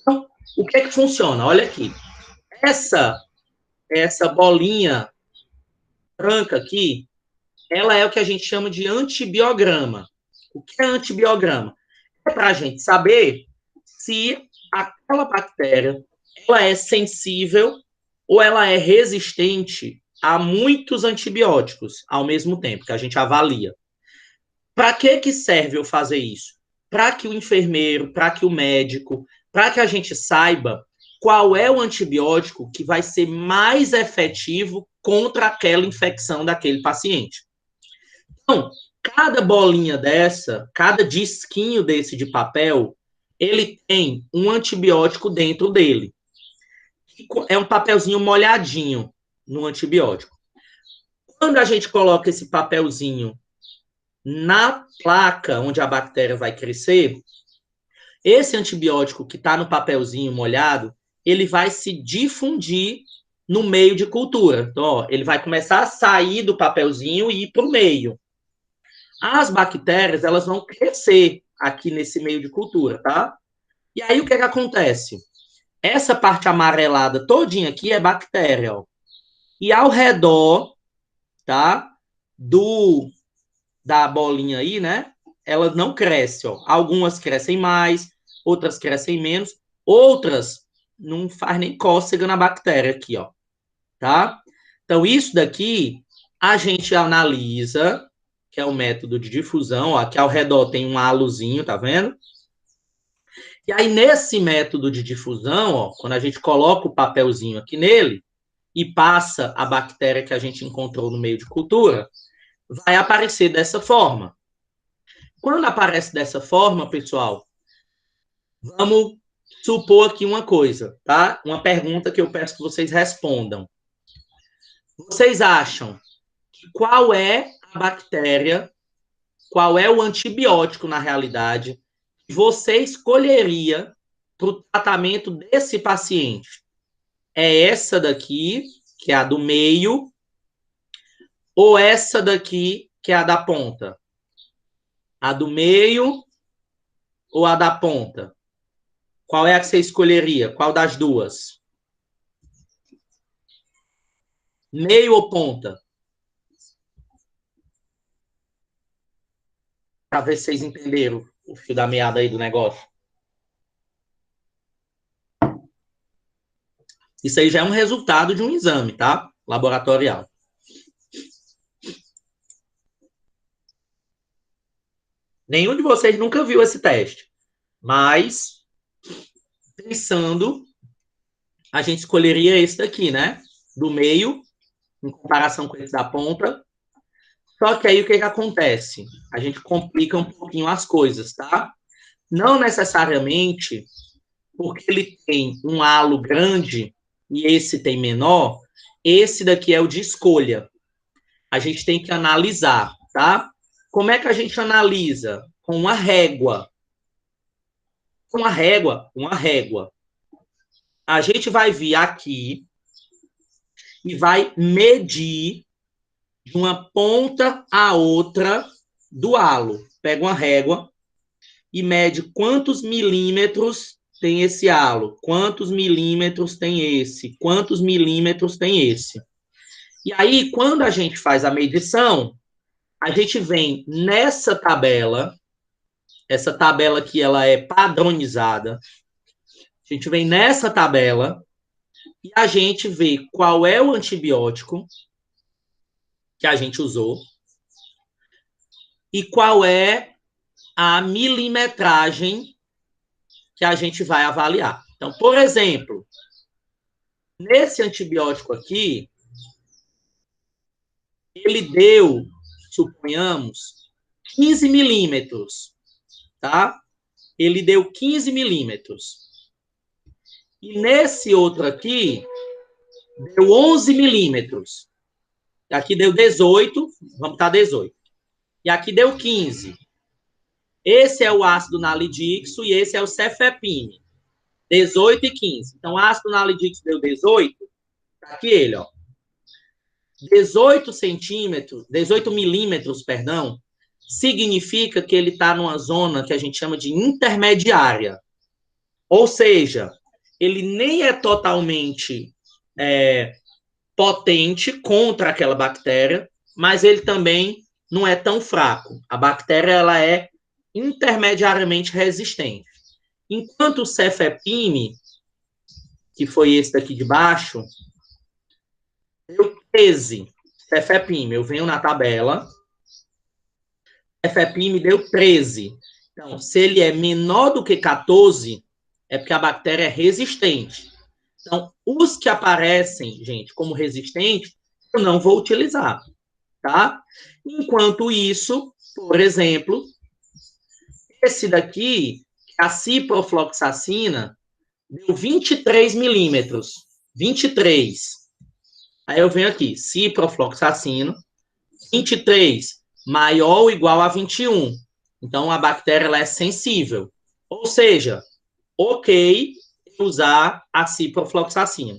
Então, o que é que funciona? Olha aqui. Essa bolinha branca aqui, ela é o que a gente chama de antibiograma. O que é antibiograma? É para a gente saber se aquela bactéria ela é sensível ou ela é resistente a muitos antibióticos ao mesmo tempo, que a gente avalia. Para que serve eu fazer isso? Para que o enfermeiro, para que o médico, para que a gente saiba qual é o antibiótico que vai ser mais efetivo contra aquela infecção daquele paciente. Então, cada bolinha dessa, cada disquinho desse de papel, ele tem um antibiótico dentro dele. É um papelzinho molhadinho no antibiótico. Quando a gente coloca esse papelzinho na placa onde a bactéria vai crescer, esse antibiótico que está no papelzinho molhado, ele vai se difundir no meio de cultura. Então, ó, ele vai começar a sair do papelzinho e ir para o meio. As bactérias, elas vão crescer aqui nesse meio de cultura, tá? E aí, o que acontece? Essa parte amarelada todinha aqui é bactéria, ó. E ao redor, tá? Da bolinha aí, né? Ela não cresce, ó. Algumas crescem mais, outras crescem menos, outras não faz nem cócega na bactéria aqui, ó. Tá? Então, isso daqui a gente analisa, que é o método de difusão, ó. Aqui ao redor tem um halozinho, tá vendo? E aí, nesse método de difusão, ó, quando a gente coloca o papelzinho aqui nele e passa a bactéria que a gente encontrou no meio de cultura, vai aparecer dessa forma. Quando aparece dessa forma, pessoal, vamos supor aqui uma coisa, tá? Uma pergunta que eu peço que vocês respondam. Vocês acham que qual é a bactéria, qual é o antibiótico, na realidade, que você escolheria para o tratamento desse paciente? É essa daqui, que é a do meio, ou essa daqui, que é a da ponta? A do meio ou a da ponta? Qual é a que você escolheria? Qual das duas? Meio ou ponta? Para ver se vocês entenderam o fio da meada aí do negócio. Isso aí já é um resultado de um exame, tá? Laboratorial. Nenhum de vocês nunca viu esse teste, mas pensando, a gente escolheria esse daqui, né? Do meio, em comparação com esse da ponta. Só que aí o que acontece? A gente complica um pouquinho as coisas, tá? Não necessariamente porque ele tem um halo grande e esse tem menor, esse daqui é o de escolha. A gente tem que analisar, tá? Como é que a gente analisa? Com uma régua. Com uma régua. A gente vai vir aqui e vai medir de uma ponta a outra do halo. Pega uma régua e mede quantos milímetros tem esse halo, quantos milímetros tem esse, quantos milímetros tem esse. E aí, quando a gente faz a medição, a gente vem nessa tabela, essa tabela aqui ela é padronizada, a gente vem nessa tabela e a gente vê qual é o antibiótico que a gente usou e qual é a milimetragem que a gente vai avaliar. Então, por exemplo, nesse antibiótico aqui, ele deu, suponhamos, 15 milímetros, tá? Ele deu 15 milímetros. E nesse outro aqui, deu 11 milímetros. Aqui deu 18, vamos botar 18. E aqui deu 15. Esse é o ácido nalidíxico e esse é o cefepime. 18 e 15. Então, ácido nalidíxico deu 18. Aqui ele, ó. 18 centímetros, 18 milímetros, perdão, significa que ele está numa zona que a gente chama de intermediária. Ou seja, ele nem é totalmente potente contra aquela bactéria, mas ele também não é tão fraco. A bactéria ela é intermediariamente resistente. Enquanto o cefepime, que foi esse daqui de baixo, deu 13. Cefepime, eu venho na tabela, cefepime deu 13. Então, se ele é menor do que 14, é porque a bactéria é resistente. Então, os que aparecem, gente, como resistente, eu não vou utilizar, tá? Enquanto isso, por exemplo, esse daqui, que A ciprofloxacina deu 23 milímetros. 23. Aí eu venho aqui, ciprofloxacino, 23, maior ou igual a 21. Então, a bactéria ela é sensível. Ou seja, ok usar a ciprofloxacina.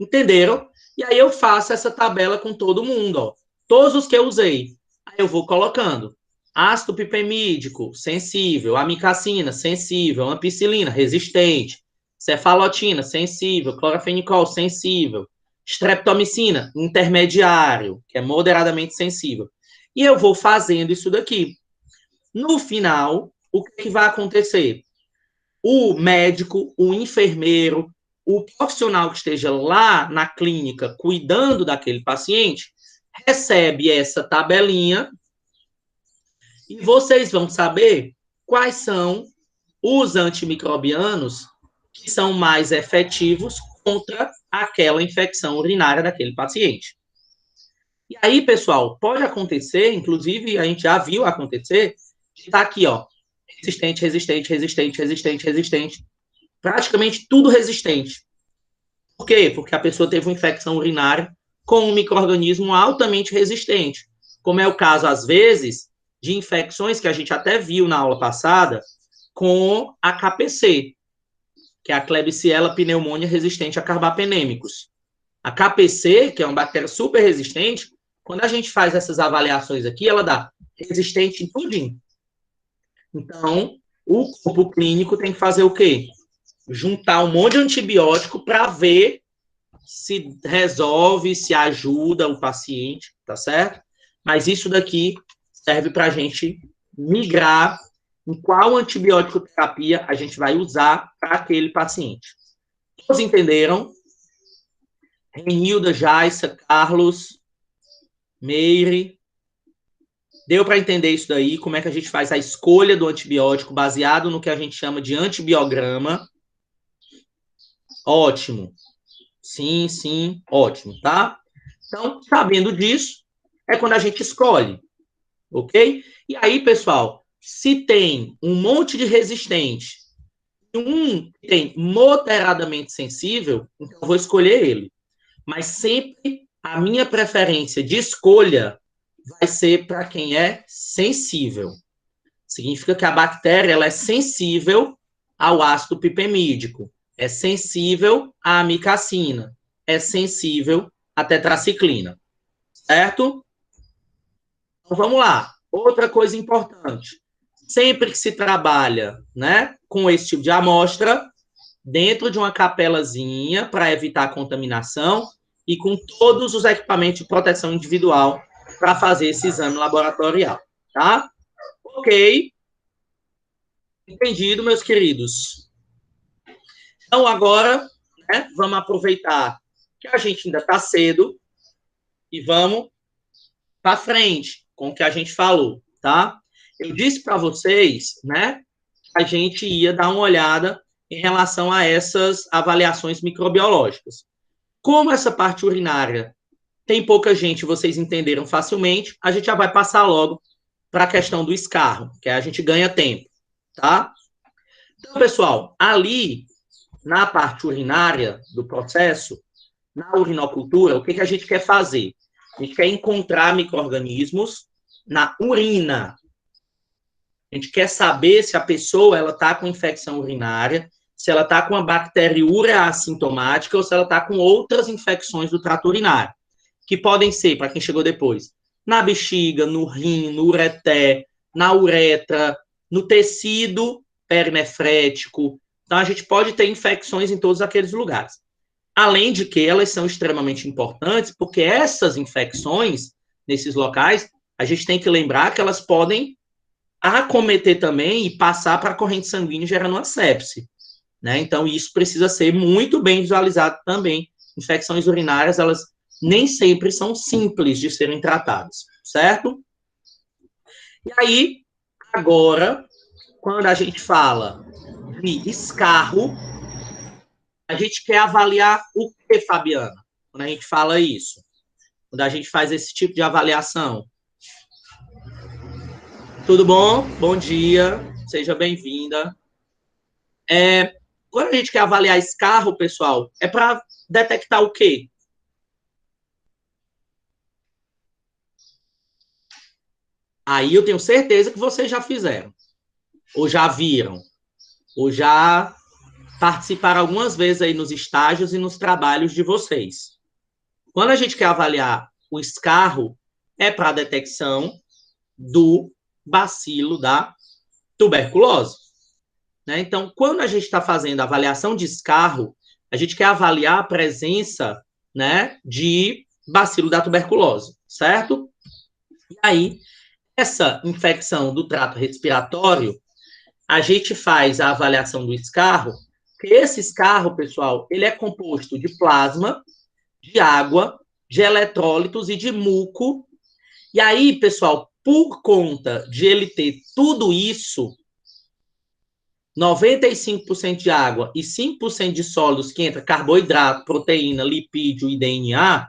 Entenderam? E aí eu faço essa tabela com todo mundo, ó. Todos os que eu usei. Aí eu vou colocando. Ácido pipemídico, sensível. Amicacina, sensível. Ampicilina, resistente. Cefalotina, sensível. Clorafenicol, sensível. Streptomicina, intermediário, que é moderadamente sensível. E eu vou fazendo isso daqui. No final, o que vai acontecer? O médico, o enfermeiro, o profissional que esteja lá na clínica cuidando daquele paciente, recebe essa tabelinha e vocês vão saber quais são os antimicrobianos que são mais efetivos contra aquela infecção urinária daquele paciente. E aí, pessoal, pode acontecer, inclusive a gente já viu acontecer, está aqui, ó, resistente, resistente, resistente, resistente, resistente, praticamente tudo resistente. Por quê? Porque a pessoa teve uma infecção urinária com um micro-organismo altamente resistente, como é o caso, às vezes, de infecções que a gente até viu na aula passada com a KPC, que é a Klebsiella pneumoniae resistente a carbapenêmicos. A KPC, que é uma bactéria super resistente, quando a gente faz essas avaliações aqui, ela dá resistente em tudinho. Então, o corpo clínico tem que fazer o quê? Juntar um monte de antibiótico para ver se resolve, se ajuda o paciente, tá certo? Mas isso daqui serve para a gente migrar em qual antibiótico terapia a gente vai usar para aquele paciente. Todos entenderam? Renilda, Jaissa, Carlos, Meire. Deu para entender isso daí? Como é que a gente faz a escolha do antibiótico baseado no que a gente chama de antibiograma? Ótimo. Sim, sim, ótimo, tá? Então, sabendo disso, é quando a gente escolhe, ok? E aí, pessoal, se tem um monte de resistente e um tem moderadamente sensível, então eu vou escolher ele. Mas sempre a minha preferência de escolha vai ser para quem é sensível. Significa que a bactéria ela é sensível ao ácido pipemídico, é sensível à amicacina, é sensível à tetraciclina, certo? Então vamos lá. Outra coisa importante. Sempre que se trabalha, né, com esse tipo de amostra, dentro de uma capelazinha para evitar a contaminação e com todos os equipamentos de proteção individual para fazer esse exame laboratorial, tá? Ok. Entendido, meus queridos. Então, agora, né, vamos aproveitar que a gente ainda está cedo e vamos para frente com o que a gente falou, tá? Eu disse para vocês, né, que a gente ia dar uma olhada em relação a essas avaliações microbiológicas. Como essa parte urinária tem pouca gente, vocês entenderam facilmente, a gente já vai passar logo para a questão do escarro, que a gente ganha tempo, tá? Então, pessoal, ali, na parte urinária do processo, na urinocultura, o que, que a gente quer fazer? A gente quer encontrar micro-organismos na urina. A gente quer saber se a pessoa ela está com infecção urinária, se ela está com a bacteriúria assintomática ou se ela está com outras infecções do trato urinário, que podem ser, para quem chegou depois, na bexiga, no rim, no ureter, na uretra, no tecido perinefrético. Então, a gente pode ter infecções em todos aqueles lugares. Além de que elas são extremamente importantes, porque essas infecções, nesses locais, a gente tem que lembrar que elas podem acometer também e passar para a corrente sanguínea gerando uma sepse, né? Então, isso precisa ser muito bem visualizado também. Infecções urinárias, elas nem sempre são simples de serem tratadas, certo? E aí, agora, quando a gente fala de escarro, a gente quer avaliar o que, Fabiana? Quando a gente fala isso? Quando a gente faz esse tipo de avaliação. Tudo bom? Bom dia, seja bem-vinda. Quando a gente quer avaliar escarro, pessoal, é para detectar o quê? Aí eu tenho certeza que vocês já fizeram, ou já viram, ou já participaram algumas vezes aí nos estágios e nos trabalhos de vocês. Quando a gente quer avaliar o escarro, é para a detecção do bacilo da tuberculose. Né? Então, quando a gente está fazendo a avaliação de escarro, a gente quer avaliar a presença, né, de bacilo da tuberculose, certo? E aí, essa infecção do trato respiratório, a gente faz a avaliação do escarro, porque esse escarro, pessoal, ele é composto de plasma, de água, de eletrólitos e de muco. E aí, pessoal, por conta de ele ter tudo isso, 95% de água e 5% de sólidos, que entra carboidrato, proteína, lipídio e DNA,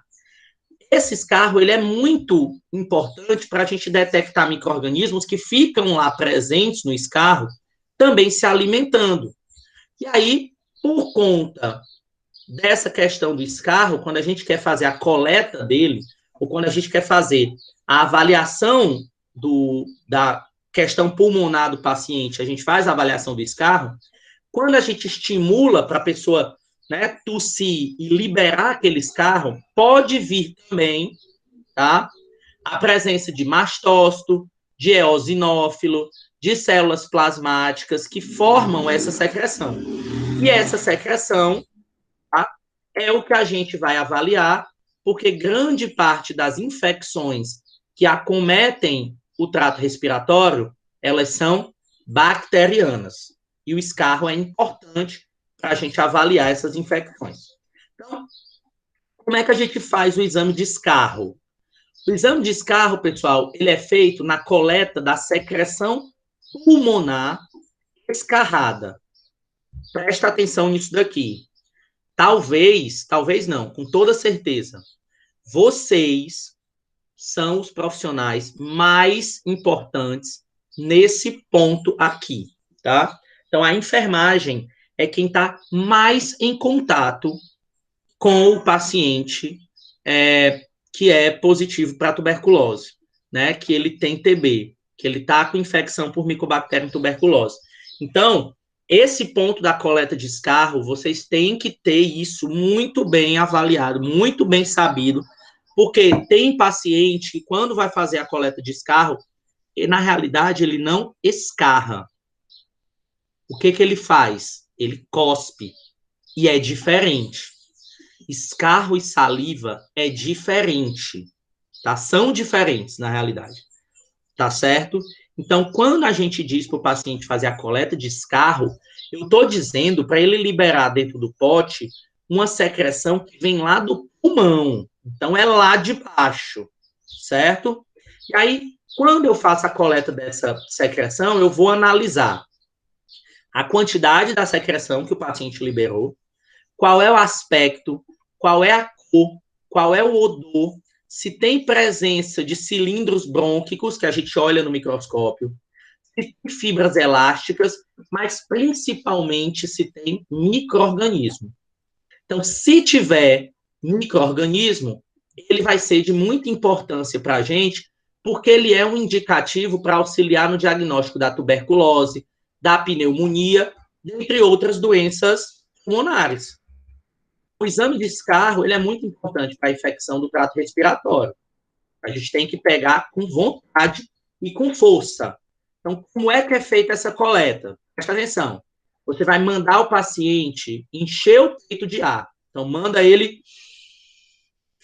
esse escarro ele é muito importante para a gente detectar micro-organismos que ficam lá presentes no escarro, também se alimentando. E aí, por conta dessa questão do escarro, quando a gente quer fazer a coleta dele, ou quando a gente quer fazer a avaliação da questão pulmonar do paciente, a gente faz a avaliação do escarro, quando a gente estimula para a pessoa, né, tossir e liberar aquele escarro, pode vir também, tá, a presença de mastócito, de eosinófilo, de células plasmáticas que formam essa secreção. E essa secreção, tá, é o que a gente vai avaliar, porque grande parte das infecções que acometem o trato respiratório, elas são bacterianas. E o escarro é importante para a gente avaliar essas infecções. Então, como é que a gente faz o exame de escarro? O exame de escarro, pessoal, ele é feito na coleta da secreção pulmonar escarrada. Presta atenção nisso daqui. Talvez não, com toda certeza, vocês são os profissionais mais importantes nesse ponto aqui, tá? Então, a enfermagem é quem está mais em contato com o paciente que é positivo para tuberculose, né? Que ele tem TB, que ele está com infecção por Mycobacterium tuberculose. Então, esse ponto da coleta de escarro, vocês têm que ter isso muito bem avaliado, muito bem sabido, porque tem paciente que, quando vai fazer a coleta de escarro, na realidade, ele não escarra. O que ele faz? Ele cospe. E é diferente. Escarro e saliva é diferente, tá? São diferentes, na realidade, tá certo? Então, quando a gente diz para o paciente fazer a coleta de escarro, eu estou dizendo para ele liberar dentro do pote uma secreção que vem lá do pulmão. Então, é lá de baixo, certo? E aí, quando eu faço a coleta dessa secreção, eu vou analisar a quantidade da secreção que o paciente liberou, qual é o aspecto, qual é a cor, qual é o odor, se tem presença de cilindros brônquicos, que a gente olha no microscópio, se tem fibras elásticas, mas principalmente se tem micro-organismo. Então, se tiver micro-organismo, ele vai ser de muita importância para a gente, porque ele é um indicativo para auxiliar no diagnóstico da tuberculose, da pneumonia, dentre outras doenças pulmonares. O exame de escarro ele é muito importante para a infecção do trato respiratório. A gente tem que pegar com vontade e com força. Então, como é que é feita essa coleta? Presta atenção. Você vai mandar o paciente encher o peito de ar. Então, manda ele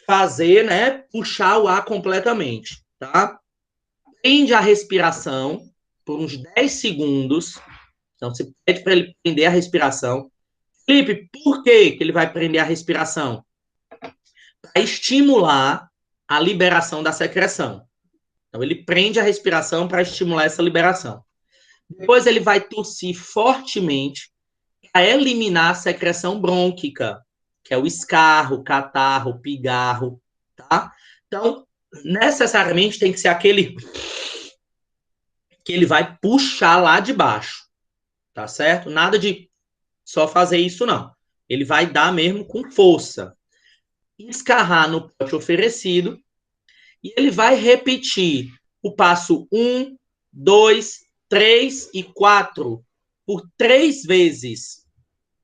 fazer, né, puxar o ar completamente, tá? Prende a respiração por uns 10 segundos. Então, você pede para ele prender a respiração. Felipe, por que ele vai prender a respiração? Para estimular a liberação da secreção. Então, ele prende a respiração para estimular essa liberação. Depois, ele vai tossir fortemente para eliminar a secreção brônquica, que é o escarro, catarro, pigarro, tá? Então, necessariamente tem que ser aquele que ele vai puxar lá de baixo, tá certo? Nada de só fazer isso, não. Ele vai dar mesmo com força. Escarrar no pote oferecido e ele vai repetir o passo 1, 2, 3 e 4 por 3 vezes,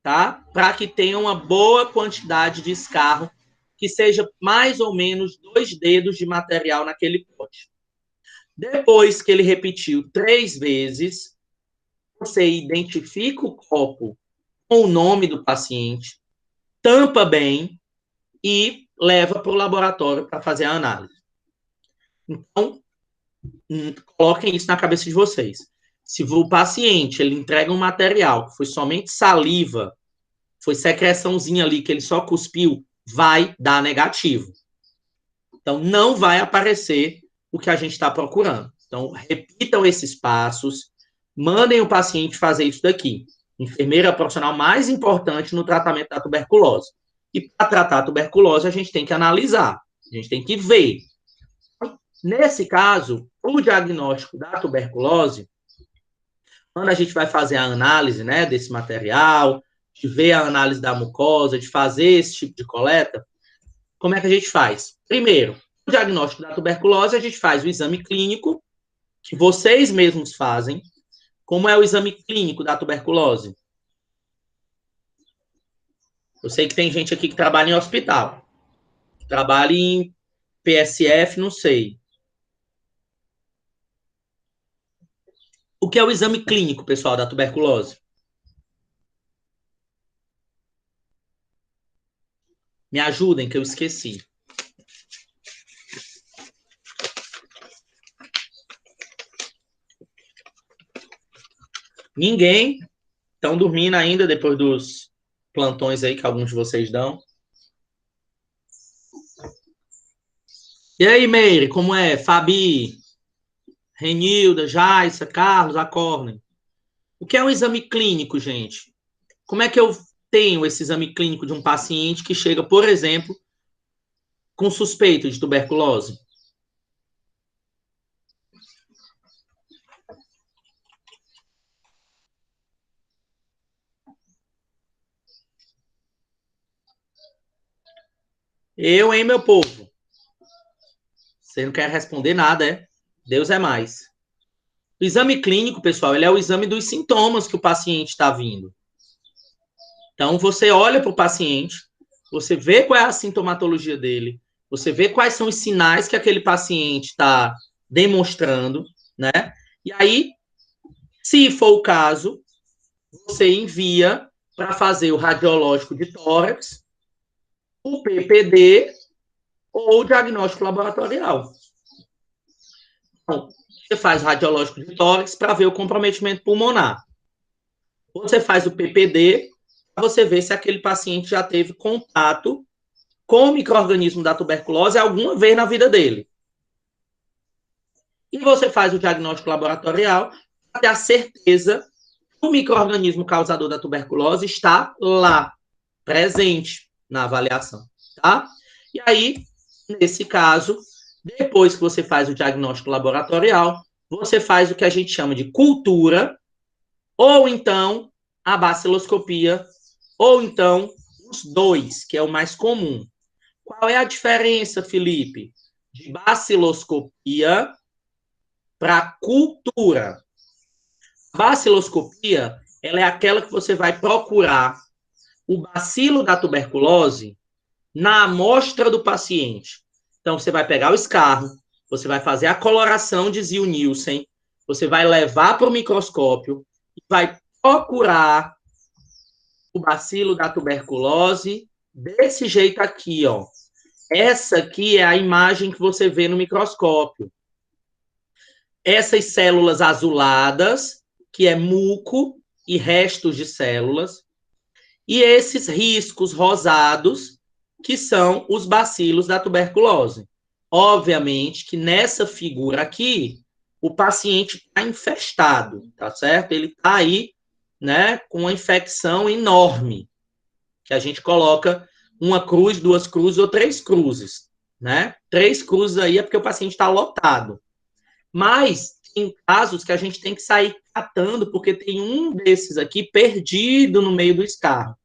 tá? Para que tenha uma boa quantidade de escarro, que seja mais ou menos 2 dedos de material naquele pote. Depois que ele repetiu 3 vezes, você identifica o copo com o nome do paciente, tampa bem e leva para o laboratório para fazer a análise. Então, coloquem isso na cabeça de vocês. Se o paciente ele entrega um material que foi somente saliva, foi secreçãozinha ali que ele só cuspiu, vai dar negativo. Então, não vai aparecer o que a gente está procurando. Então, repitam esses passos, mandem o paciente fazer isso daqui. Enfermeira é a profissional mais importante no tratamento da tuberculose. E para tratar a tuberculose, a gente tem que analisar, a gente tem que ver. Nesse caso, o diagnóstico da tuberculose, quando a gente vai fazer a análise, né, desse material, de ver a análise da mucosa, de fazer esse tipo de coleta, como é que a gente faz? Primeiro, o diagnóstico da tuberculose, a gente faz o exame clínico, que vocês mesmos fazem. Como é o exame clínico da tuberculose? Eu sei que tem gente aqui que trabalha em hospital, trabalha em PSF, não sei. O que é o exame clínico, pessoal, da tuberculose? Me ajudem, que eu esqueci. Ninguém? Estão dormindo ainda depois dos plantões aí que alguns de vocês dão? E aí, Meire, como é? Fabi, Renilda, Jaissa, Carlos, acordem. O que é um exame clínico, gente? Como é que eu tenho esse exame clínico de um paciente que chega, por exemplo, com suspeito de tuberculose? Eu, hein, meu povo? Você não quer responder nada, é? Deus é mais. O exame clínico, pessoal, ele é o exame dos sintomas que o paciente está vindo. Então, você olha para o paciente, você vê qual é a sintomatologia dele, você vê quais são os sinais que aquele paciente está demonstrando, né? E aí, se for o caso, você envia para fazer o radiológico de tórax, o PPD ou o diagnóstico laboratorial. Então, você faz o radiológico de tórax para ver o comprometimento pulmonar. Você faz o PPD para você ver se aquele paciente já teve contato com o micro-organismo da tuberculose alguma vez na vida dele. E você faz o diagnóstico laboratorial para ter a certeza que o micro-organismo causador da tuberculose está lá, presente na avaliação, tá? E aí, nesse caso, depois que você faz o diagnóstico laboratorial, você faz o que a gente chama de cultura, ou então a baciloscopia, ou então os dois, que é o mais comum. Qual é a diferença, Felipe, de baciloscopia para cultura? Baciloscopia, ela é aquela que você vai procurar o bacilo da tuberculose na amostra do paciente. Então, você vai pegar o escarro, você vai fazer a coloração de Ziehl-Neelsen, você vai levar para o microscópio e vai procurar o bacilo da tuberculose desse jeito aqui, ó. Essa aqui é a imagem que você vê no microscópio. Essas células azuladas, que é muco e restos de células, e esses riscos rosados, que são os bacilos da tuberculose. Obviamente que nessa figura aqui, o paciente está infestado, tá certo? Ele está aí, né, com uma infecção enorme, que a gente coloca uma cruz, 2 cruzes ou 3 cruzes, né? 3 cruzes aí é porque o paciente está lotado. Mas tem casos que a gente tem que sair catando, porque tem um desses aqui perdido no meio do escarro,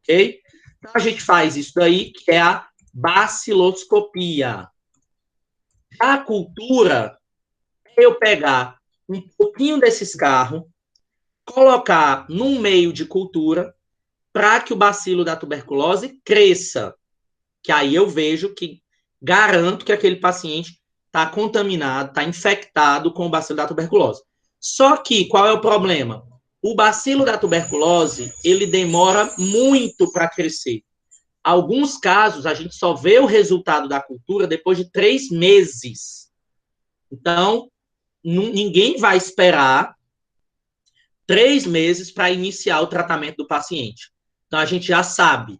ok? Então, a gente faz isso daí, que é a baciloscopia. A cultura é eu pegar um pouquinho desse escarro, colocar num meio de cultura, para que o bacilo da tuberculose cresça. Que aí eu vejo que garanto que aquele paciente está contaminado, está infectado com o bacilo da tuberculose. Só que, qual é o problema? O bacilo da tuberculose, ele demora muito para crescer. Alguns casos, a gente só vê o resultado da cultura depois de 3 meses. Então, ninguém vai esperar 3 meses para iniciar o tratamento do paciente. Então, a gente já sabe,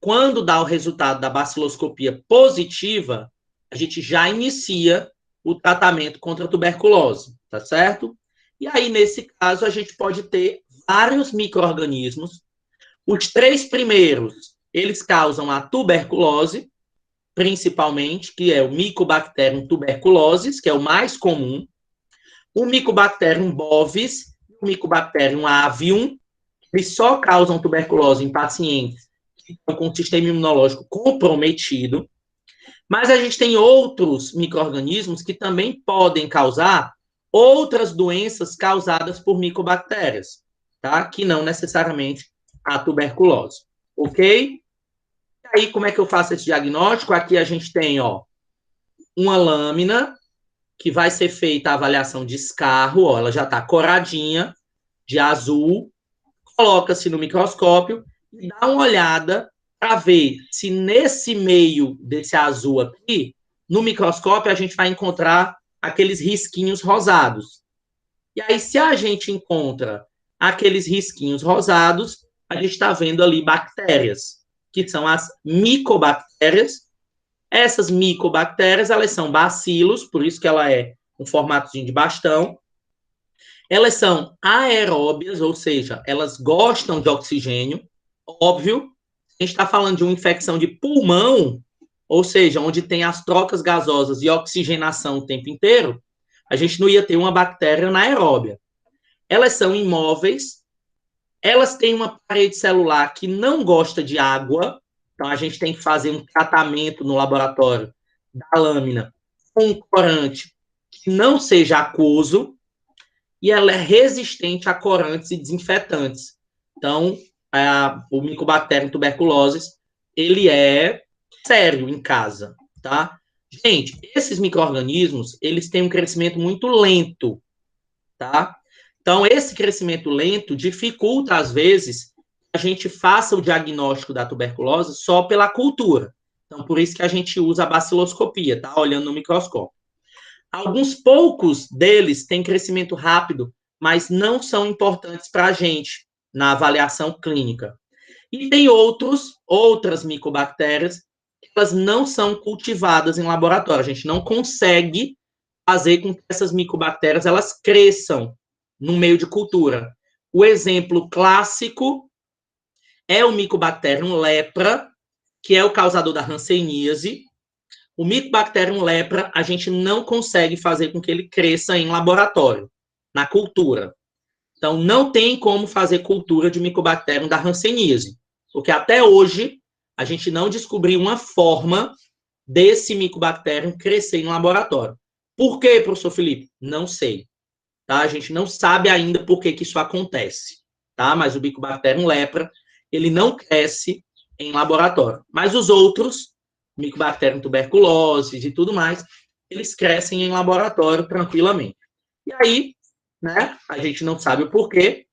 quando dá o resultado da baciloscopia positiva, a gente já inicia o tratamento contra a tuberculose, tá certo? E aí, nesse caso, a gente pode ter vários micro-organismos. Os 3 primeiros, eles causam a tuberculose, principalmente, que é o Mycobacterium tuberculosis, que é o mais comum, o Mycobacterium bovis, o Mycobacterium avium, eles só causam tuberculose em pacientes que estão com o sistema imunológico comprometido, mas a gente tem outros micro-organismos que também podem causar outras doenças causadas por micobactérias, tá? Que não necessariamente a tuberculose, ok? E aí, como é que eu faço esse diagnóstico? Aqui a gente tem, ó, uma lâmina que vai ser feita a avaliação de escarro, ó, ela já está coradinha, de azul, coloca-se no microscópio e dá uma olhada para ver se nesse meio desse azul aqui, no microscópio, a gente vai encontrar aqueles risquinhos rosados. E aí, se a gente encontra aqueles risquinhos rosados, a gente está vendo ali bactérias, que são as micobactérias. Essas micobactérias, elas são bacilos, por isso que ela é um formatozinho de bastão. Elas são aeróbias, ou seja, elas gostam de oxigênio, óbvio. A gente está falando de uma infecção de pulmão, ou seja, onde tem as trocas gasosas e oxigenação o tempo inteiro, a gente não ia ter uma bactéria anaeróbia. Elas são imóveis, elas têm uma parede celular que não gosta de água, então a gente tem que fazer um tratamento no laboratório da lâmina com um corante que não seja aquoso, e ela é resistente a corantes e desinfetantes. Então, o Mycobacterium tuberculosis, ele é sério em casa, tá? Gente, esses micro-organismos, eles têm um crescimento muito lento, tá? Então, esse crescimento lento dificulta, às vezes, que a gente faça o diagnóstico da tuberculose só pela cultura. Então, por isso que a gente usa a baciloscopia, tá? Olhando no microscópio. Alguns poucos deles têm crescimento rápido, mas não são importantes para a gente na avaliação clínica. E tem outras micobactérias, que elas não são cultivadas em laboratório. A gente não consegue fazer com que essas micobactérias elas cresçam no meio de cultura. O exemplo clássico é o Mycobacterium lepra, que é o causador da hanseníase. O Mycobacterium lepra, a gente não consegue fazer com que ele cresça em laboratório, na cultura. Então, não tem como fazer cultura de Mycobacterium da hanseníase, porque até hoje a gente não descobriu uma forma desse Mycobacterium crescer em laboratório. Por quê, professor Felipe? Não sei. Tá? A gente não sabe ainda por que isso acontece. Tá? Mas o Mycobacterium lepra, ele não cresce em laboratório. Mas os outros, Mycobacterium tuberculosis e tudo mais, eles crescem em laboratório tranquilamente. E aí, né, a gente não sabe o porquê,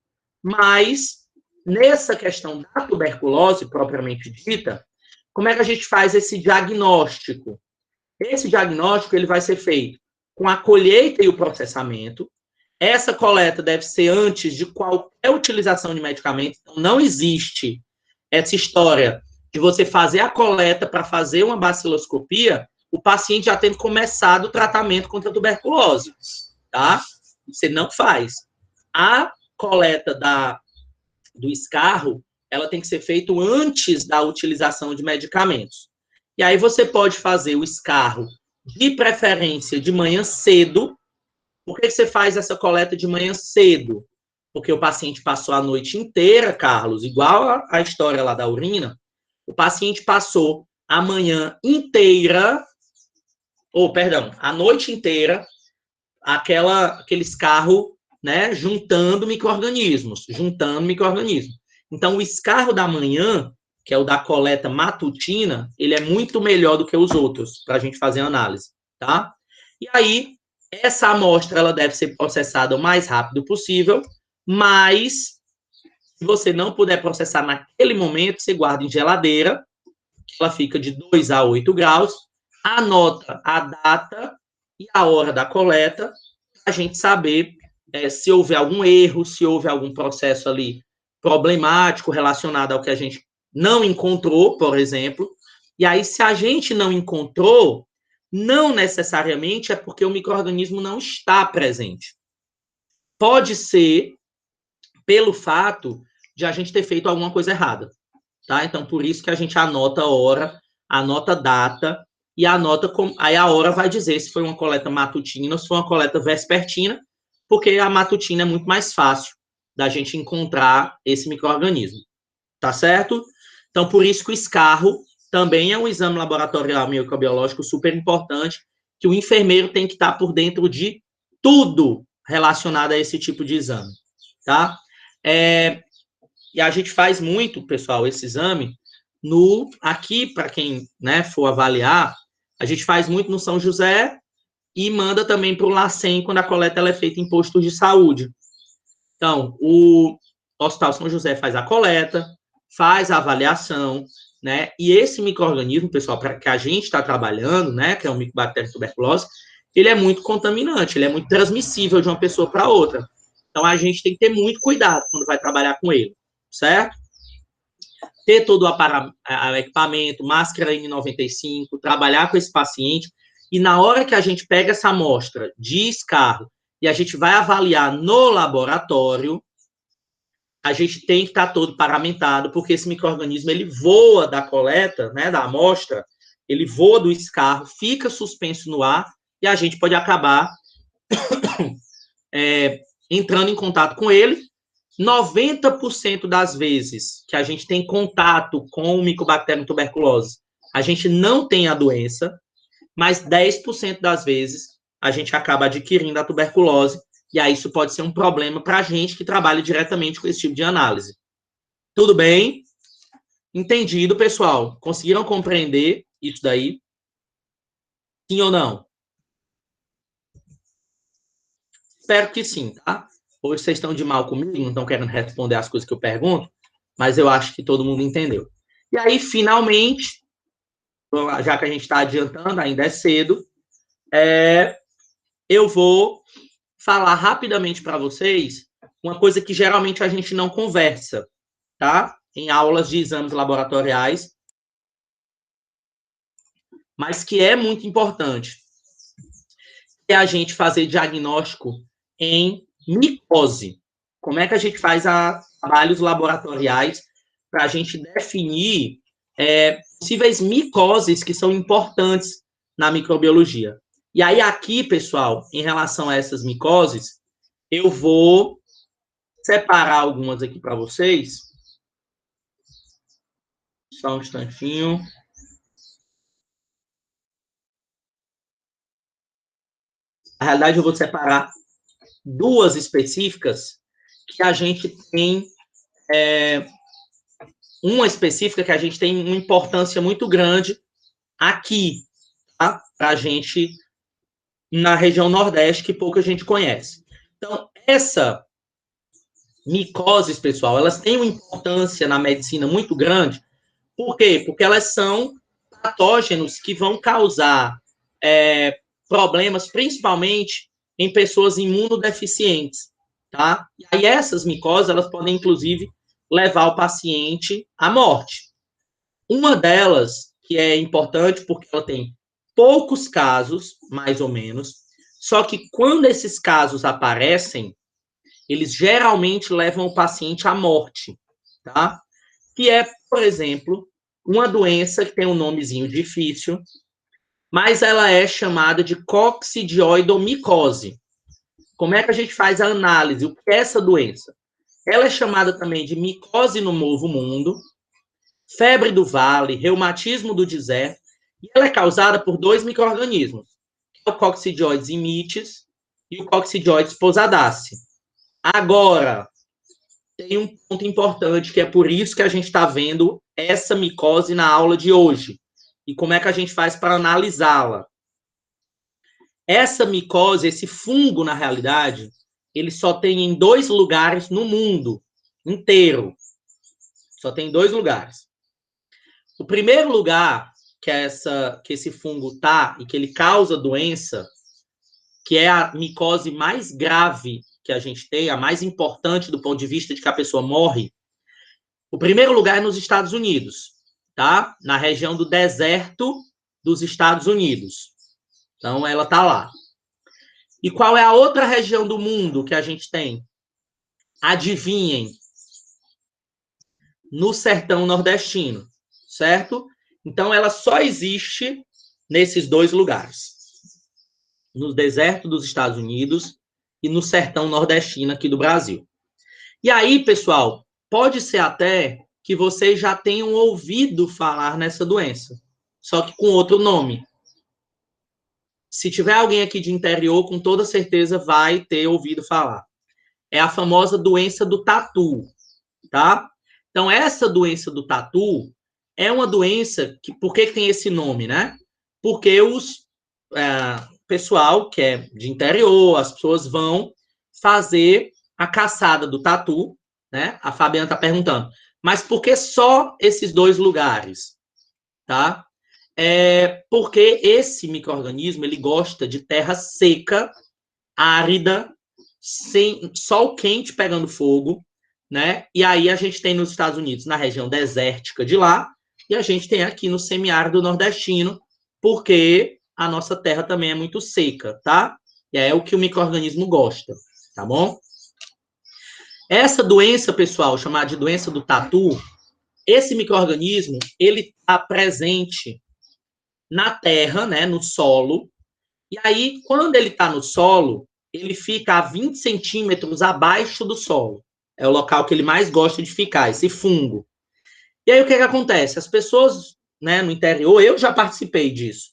mas nessa questão da tuberculose propriamente dita, como é que a gente faz esse diagnóstico? Esse diagnóstico ele vai ser feito com a colheita e o processamento. Essa coleta deve ser antes de qualquer utilização de medicamento. Então, não existe essa história de você fazer a coleta para fazer uma baciloscopia, o paciente já tendo começado o tratamento contra a tuberculose, tá? Você não faz. A coleta do escarro, ela tem que ser feita antes da utilização de medicamentos. E aí você pode fazer o escarro, de preferência, de manhã cedo, Por que você faz essa coleta de manhã cedo? Porque o paciente passou a noite inteira, Carlos, igual a história lá da urina, o paciente passou a manhã inteira, a noite inteira, aqueles carros, né, juntando micro-organismos. Então, o escarro da manhã, que é o da coleta matutina, ele é muito melhor do que os outros, para a gente fazer análise, tá? E aí, essa amostra, ela deve ser processada o mais rápido possível, mas, se você não puder processar naquele momento, você guarda em geladeira, ela fica de 2 a 8 graus, anota a data e a hora da coleta, a gente saber se houve algum erro, se houve algum processo ali problemático relacionado ao que a gente não encontrou, por exemplo. E aí, se a gente não encontrou, não necessariamente é porque o micro-organismo não está presente. Pode ser pelo fato de a gente ter feito alguma coisa errada, tá? Então, por isso que a gente anota a hora, anota a data e anota aí a hora vai dizer se foi uma coleta matutina ou se foi uma coleta vespertina, porque a matutina é muito mais fácil da gente encontrar esse micro-organismo, tá certo? Então, por isso que o escarro também é um exame laboratorial microbiológico super importante, que o enfermeiro tem que estar por dentro de tudo relacionado a esse tipo de exame, tá? E a gente faz muito, pessoal, esse exame aqui, para quem, né, for avaliar, a gente faz muito no São José e manda também para o LACEN quando a coleta ela é feita em postos de saúde. Então, o Hospital São José faz a coleta, faz a avaliação, né? E esse micro-organismo, pessoal, que a gente está trabalhando, né, que é o Mycobacterium tuberculose, ele é muito contaminante, ele é muito transmissível de uma pessoa para outra. Então, a gente tem que ter muito cuidado quando vai trabalhar com ele, certo? Ter todo o equipamento, máscara N95, trabalhar com esse paciente, e na hora que a gente pega essa amostra de escarro e a gente vai avaliar no laboratório, a gente tem que estar todo paramentado, porque esse micro-organismo, ele voa da coleta, né, da amostra, ele voa do escarro, fica suspenso no ar, e a gente pode acabar entrando em contato com ele. 90% das vezes que a gente tem contato com o Mycobacterium tuberculose, a gente não tem a doença, mas 10% das vezes a gente acaba adquirindo a tuberculose, e aí isso pode ser um problema para a gente que trabalha diretamente com esse tipo de análise. Tudo bem? Entendido, pessoal? Conseguiram compreender isso daí? Sim ou não? Espero que sim, tá? Hoje vocês estão de mal comigo, não estão querendo responder as coisas que eu pergunto, mas eu acho que todo mundo entendeu. E aí, finalmente, já que a gente está adiantando, ainda é cedo, eu vou falar rapidamente para vocês uma coisa que geralmente a gente não conversa, tá? Em aulas de exames laboratoriais, mas que é muito importante, é a gente fazer diagnóstico em micose. Como é que a gente faz trabalhos laboratoriais para a gente definir possíveis micoses que são importantes na microbiologia. E aí aqui, pessoal, em relação a essas micoses, eu vou separar algumas aqui para vocês. Só um instantinho. Na realidade, eu vou separar duas específicas que a gente tem... uma específica que a gente tem uma importância muito grande aqui, tá? Para a gente, na região Nordeste, que pouca gente conhece. Então, essa micoses, pessoal, elas têm uma importância na medicina muito grande. Por quê? Porque elas são patógenos que vão causar problemas, principalmente em pessoas imunodeficientes, tá? E aí essas micoses, elas podem, inclusive, levar o paciente à morte. Uma delas, que é importante porque ela tem poucos casos, mais ou menos, só que quando esses casos aparecem, eles geralmente levam o paciente à morte, tá? Que é, por exemplo, uma doença que tem um nomezinho difícil, mas ela é chamada de coccidioidomicose. Como é que a gente faz a análise? O que é essa doença? Ela é chamada também de micose no Novo Mundo, febre do vale, reumatismo do deserto, e ela é causada por dois micro-organismos, o Coccidioides imitis e o Coccidioides posadaceae. Agora, tem um ponto importante, que é por isso que a gente está vendo essa micose na aula de hoje. E como é que a gente faz para analisá-la? Essa micose, esse fungo, na realidade, ele só tem em 2 lugares no mundo inteiro. Só tem 2 lugares. O primeiro lugar que esse fungo tá e que ele causa doença, que é a micose mais grave que a gente tem, a mais importante do ponto de vista de que a pessoa morre, o primeiro lugar é nos Estados Unidos, tá? Na região do deserto dos Estados Unidos. Então, ela tá lá. E qual é a outra região do mundo que a gente tem? Adivinhem. No sertão nordestino, certo? Então, ela só existe nesses 2 lugares. No deserto dos Estados Unidos e no sertão nordestino aqui do Brasil. E aí, pessoal, pode ser até que vocês já tenham ouvido falar nessa doença, só que com outro nome. Se tiver alguém aqui de interior, com toda certeza vai ter ouvido falar. É a famosa doença do tatu, tá? Então, essa doença do tatu é uma doença que, por que tem esse nome, né? Porque pessoal que é de interior, as pessoas vão fazer a caçada do tatu, né? A Fabiana está perguntando, mas por que só esses 2 lugares, tá? Porque esse micro-organismo, ele gosta de terra seca, árida, sem sol quente pegando fogo, né? E aí a gente tem nos Estados Unidos, na região desértica de lá, e a gente tem aqui no semiárido nordestino, porque a nossa terra também é muito seca, tá? E é o que o micro-organismo gosta, tá bom? Essa doença, pessoal, chamada de doença do tatu, esse micro-organismo, ele está presente na terra, né, no solo, e aí, quando ele está no solo, ele fica a 20 centímetros abaixo do solo. É o local que ele mais gosta de ficar, esse fungo. E aí, o que acontece? As pessoas, né, no interior, eu já participei disso.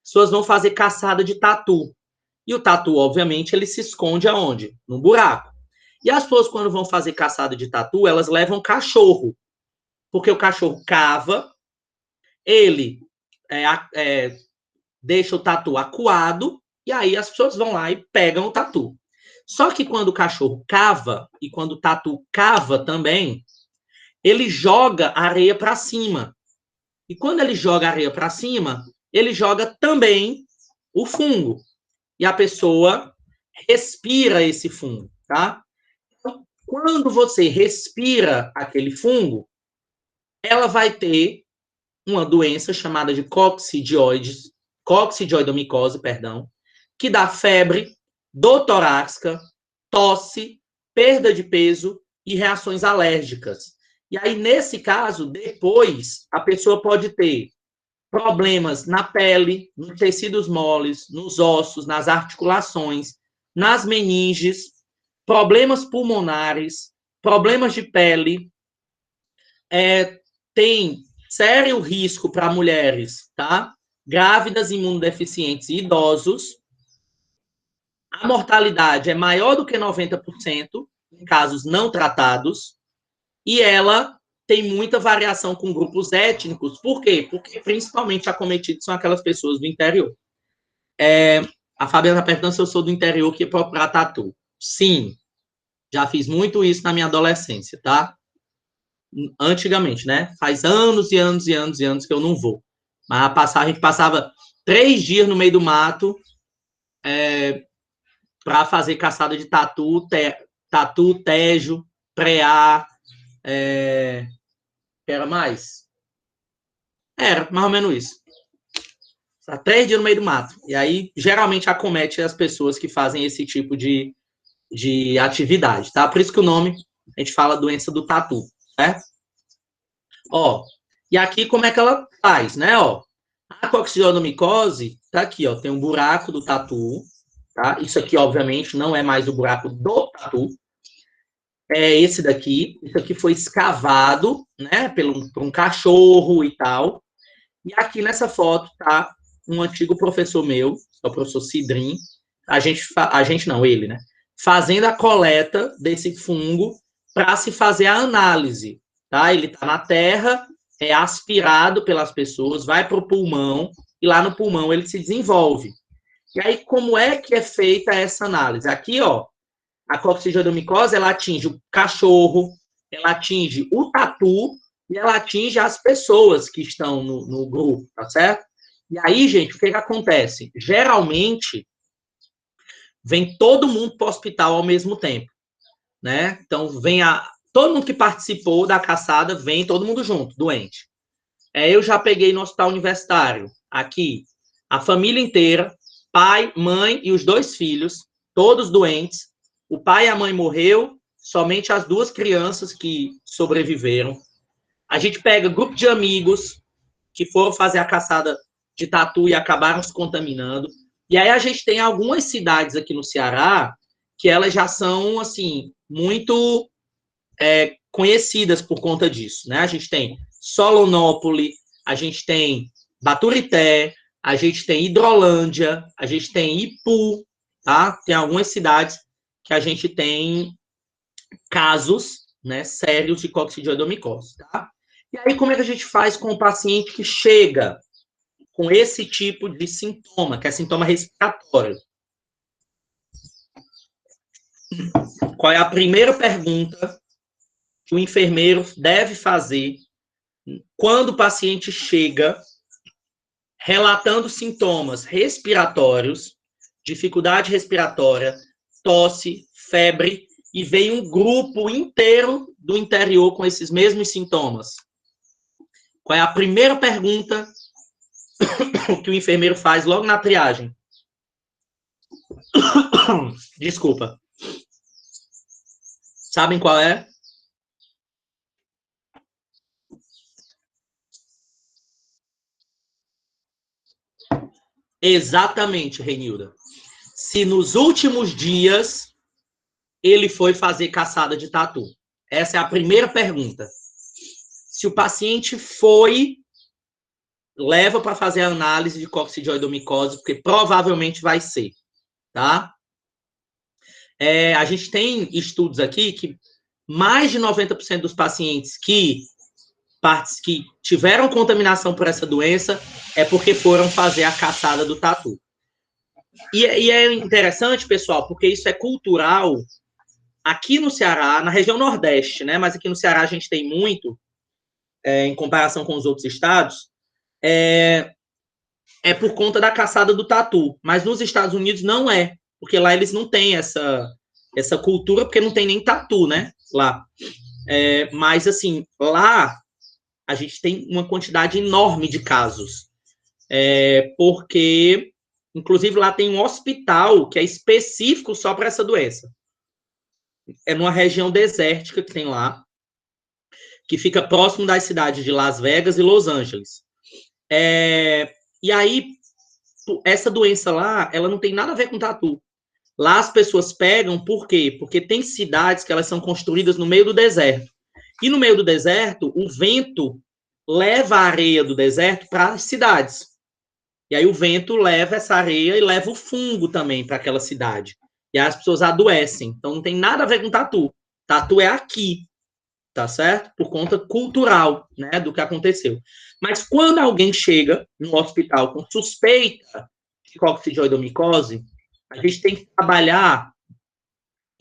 As pessoas vão fazer caçada de tatu. E o tatu, obviamente, ele se esconde aonde? No buraco. E as pessoas, quando vão fazer caçada de tatu, elas levam cachorro. Porque o cachorro cava, ele deixa o tatu acuado, e aí as pessoas vão lá e pegam o tatu. Só que quando o cachorro cava, e quando o tatu cava também, ele joga areia para cima. E quando ele joga areia para cima, ele joga também o fungo. E a pessoa respira esse fungo, tá? Então, quando você respira aquele fungo, ela vai ter uma doença chamada de coccidioidomicose, que dá febre, dor torácica, tosse, perda de peso e reações alérgicas. E aí, nesse caso, depois, a pessoa pode ter problemas na pele, nos tecidos moles, nos ossos, nas articulações, nas meninges, problemas pulmonares, problemas de pele, tem sério risco para mulheres, tá? Grávidas, imunodeficientes e idosos. A mortalidade é maior do que 90% em casos não tratados. E ela tem muita variação com grupos étnicos. Por quê? Porque principalmente acometidos são aquelas pessoas do interior. A Fabiana está perguntando se eu sou do interior que é para tatu. Sim, já fiz muito isso na minha adolescência, tá? Antigamente, né? Faz anos e anos e anos e anos que eu não vou. Mas a gente passava 3 dias no meio do mato para fazer caçada de tatu, tejo, preá, era mais? Era, mais ou menos isso. 3 dias no meio do mato. E aí, geralmente, acomete as pessoas que fazem esse tipo de atividade, tá? Por isso que o nome, a gente fala doença do tatu, certo? Ó, e aqui como é que ela faz, né? Ó, a coccidioidomicose tá aqui, ó, tem um buraco do tatu, tá? Isso aqui, obviamente, não é mais o buraco do tatu. É esse daqui. Isso aqui foi escavado, né, por um cachorro e tal. E aqui nessa foto tá um antigo professor meu, é o professor Cidrim. A gente não, ele, né? Fazendo a coleta desse fungo para se fazer a análise, tá? Ele tá na terra, é aspirado pelas pessoas, vai para o pulmão e lá no pulmão ele se desenvolve. E aí, como é que é feita essa análise? Aqui, ó, a coccidioidomicose, ela atinge o cachorro, ela atinge o tatu e ela atinge as pessoas que estão no grupo, tá certo? E aí, gente, o que acontece? Geralmente, vem todo mundo para o hospital ao mesmo tempo, né? Então, todo mundo que participou da caçada, vem todo mundo junto, doente. Eu já peguei no hospital universitário, aqui, a família inteira, pai, mãe e os 2 filhos, todos doentes. O pai e a mãe morreu, somente as 2 crianças que sobreviveram. A gente pega grupo de amigos que foram fazer a caçada de tatu e acabaram se contaminando. E aí a gente tem algumas cidades aqui no Ceará que elas já são, assim, muito conhecidas por conta disso, né? A gente tem Solonópole, a gente tem Baturité, a gente tem Hidrolândia, a gente tem Ipu, tá? Tem algumas cidades que a gente tem casos, né, sérios de coccidioidomicose, tá? E aí, como é que a gente faz com o paciente que chega com esse tipo de sintoma, que é sintoma respiratório? Qual é a primeira pergunta que o enfermeiro deve fazer quando o paciente chega relatando sintomas respiratórios, dificuldade respiratória, tosse, febre, e vem um grupo inteiro do interior com esses mesmos sintomas? Qual é a primeira pergunta que o enfermeiro faz logo na triagem? Desculpa. Sabem qual é? Exatamente, Renilda. Se nos últimos dias ele foi fazer caçada de tatu. Essa é a primeira pergunta. Se o paciente foi, leva para fazer a análise de coccidioidomicose, porque provavelmente vai ser, tá? A gente tem estudos aqui que mais de 90% dos pacientes que tiveram contaminação por essa doença é porque foram fazer a caçada do tatu. E é interessante, pessoal, porque isso é cultural aqui no Ceará, na região Nordeste, né? Mas aqui no Ceará a gente tem muito, em comparação com os outros estados, é por conta da caçada do tatu. Mas nos Estados Unidos não é, porque lá eles não têm essa cultura, porque não tem nem tatu, né? Lá. Mas, assim, lá a gente tem uma quantidade enorme de casos. Porque, inclusive, lá tem um hospital que é específico só para essa doença. É numa região desértica que tem lá, que fica próximo das cidades de Las Vegas e Los Angeles. E aí, essa doença lá, ela não tem nada a ver com tatu. Lá as pessoas pegam, por quê? Porque tem cidades que elas são construídas no meio do deserto. E no meio do deserto, o vento leva a areia do deserto para as cidades. E aí o vento leva essa areia e leva o fungo também para aquela cidade. E aí as pessoas adoecem. Então não tem nada a ver com tatu. Tatu é aqui, tá certo? Por conta cultural, né, do que aconteceu. Mas quando alguém chega no hospital com suspeita de coccidioidomicose, a gente tem que trabalhar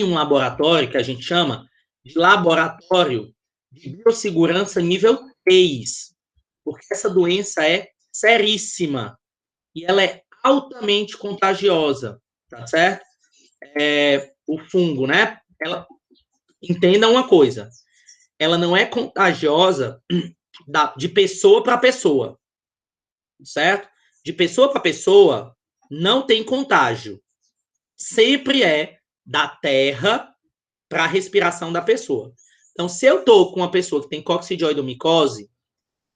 em um laboratório que a gente chama de laboratório de biossegurança nível 3, porque essa doença é seríssima e ela é altamente contagiosa, tá certo? O fungo, né? Entenda uma coisa, ela não é contagiosa de pessoa para pessoa, certo? De pessoa para pessoa não tem contágio. Sempre é da terra para a respiração da pessoa. Então, se eu estou com uma pessoa que tem coccidioidomicose,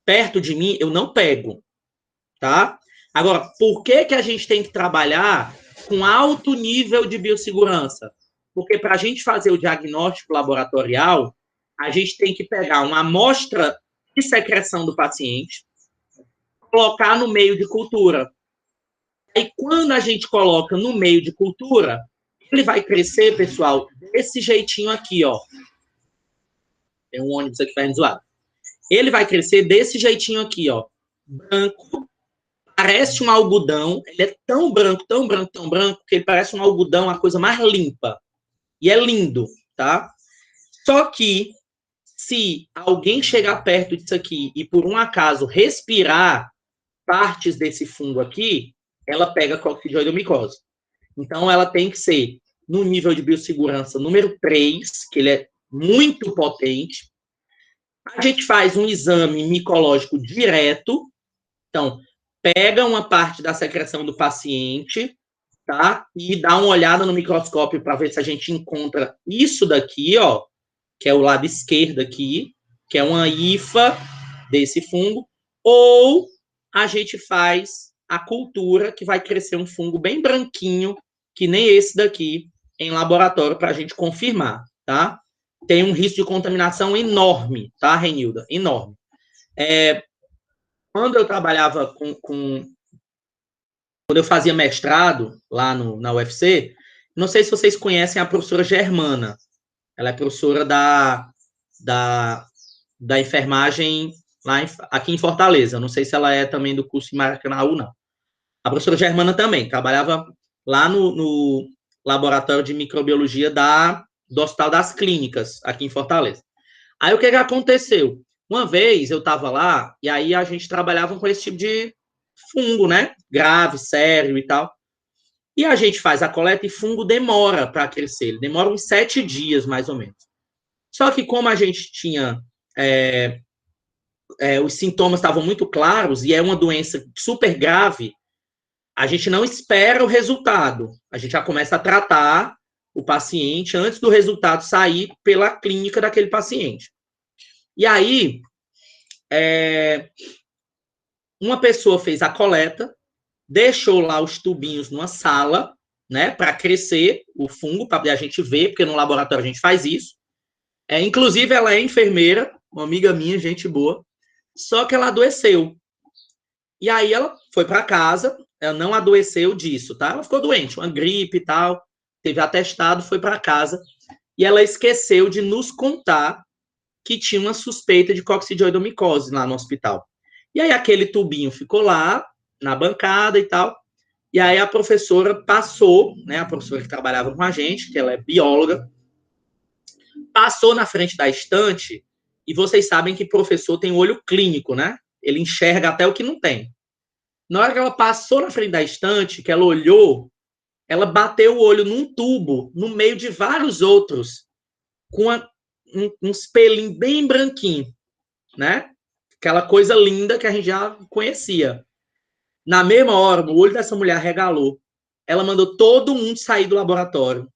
perto de mim, eu não pego, tá? Agora, por que a gente tem que trabalhar com alto nível de biossegurança. Porque para a gente fazer o diagnóstico laboratorial, a gente tem que pegar uma amostra de secreção do paciente, colocar no meio de cultura. E quando a gente coloca no meio de cultura, ele vai crescer, pessoal, desse jeitinho aqui, ó. Tem um ônibus aqui perto do lado. Ele vai crescer desse jeitinho aqui, ó. Branco, parece um algodão. Ele é tão branco, tão branco, tão branco, que ele parece um algodão, a coisa mais limpa. E é lindo, tá? Só que, se alguém chegar perto disso aqui e, por um acaso, respirar partes desse fungo aqui, ela pega coccidioidomicose. Então, ela tem que ser no nível de biossegurança número 3, que ele é muito potente. A gente faz um exame micológico direto. Então, pega uma parte da secreção do paciente, tá? E dá uma olhada no microscópio para ver se a gente encontra isso daqui, ó, que é o lado esquerdo aqui, que é uma hifa desse fungo, ou a gente faz a cultura, que vai crescer um fungo bem branquinho, que nem esse daqui, em laboratório, para a gente confirmar, tá? Tem um risco de contaminação enorme, tá, Renilda? Enorme. Quando eu trabalhava quando eu fazia mestrado lá na UFC, não sei se vocês conhecem a professora Germana. Ela é professora da enfermagem aqui em Fortaleza. Não sei se ela é também do curso em Maracanaú, não. A professora Germana também trabalhava lá no laboratório de microbiologia do Hospital das Clínicas, aqui em Fortaleza. Aí, o que aconteceu? Uma vez eu estava lá, e aí a gente trabalhava com esse tipo de fungo, né? Grave, sério e tal. E a gente faz a coleta e fungo demora para crescer. Ele demora uns 7 dias, mais ou menos. Só que como a gente tinha... os sintomas estavam muito claros, e é uma doença super grave, a gente não espera o resultado. A gente já começa a tratar o paciente antes do resultado sair pela clínica daquele paciente. E aí, uma pessoa fez a coleta, deixou lá os tubinhos numa sala, né, para crescer o fungo, para a gente ver, porque no laboratório a gente faz isso. Inclusive, ela é enfermeira, uma amiga minha, gente boa, só que ela adoeceu. E aí ela foi para casa, ela não adoeceu disso, tá? Ela ficou doente, uma gripe e tal, teve atestado, foi para casa, e ela esqueceu de nos contar que tinha uma suspeita de coccidioidomicose lá no hospital. E aí aquele tubinho ficou lá, na bancada e tal, e aí a professora passou, né, a professora que trabalhava com a gente, que ela é bióloga, passou na frente da estante, e vocês sabem que professor tem olho clínico, né? Ele enxerga até o que não tem. Na hora que ela passou na frente da estante, que ela olhou, ela bateu o olho num tubo, no meio de vários outros, com um espelhinho bem branquinho, né? Aquela coisa linda que a gente já conhecia. Na mesma hora, o olho dessa mulher regalou. Ela mandou todo mundo sair do laboratório.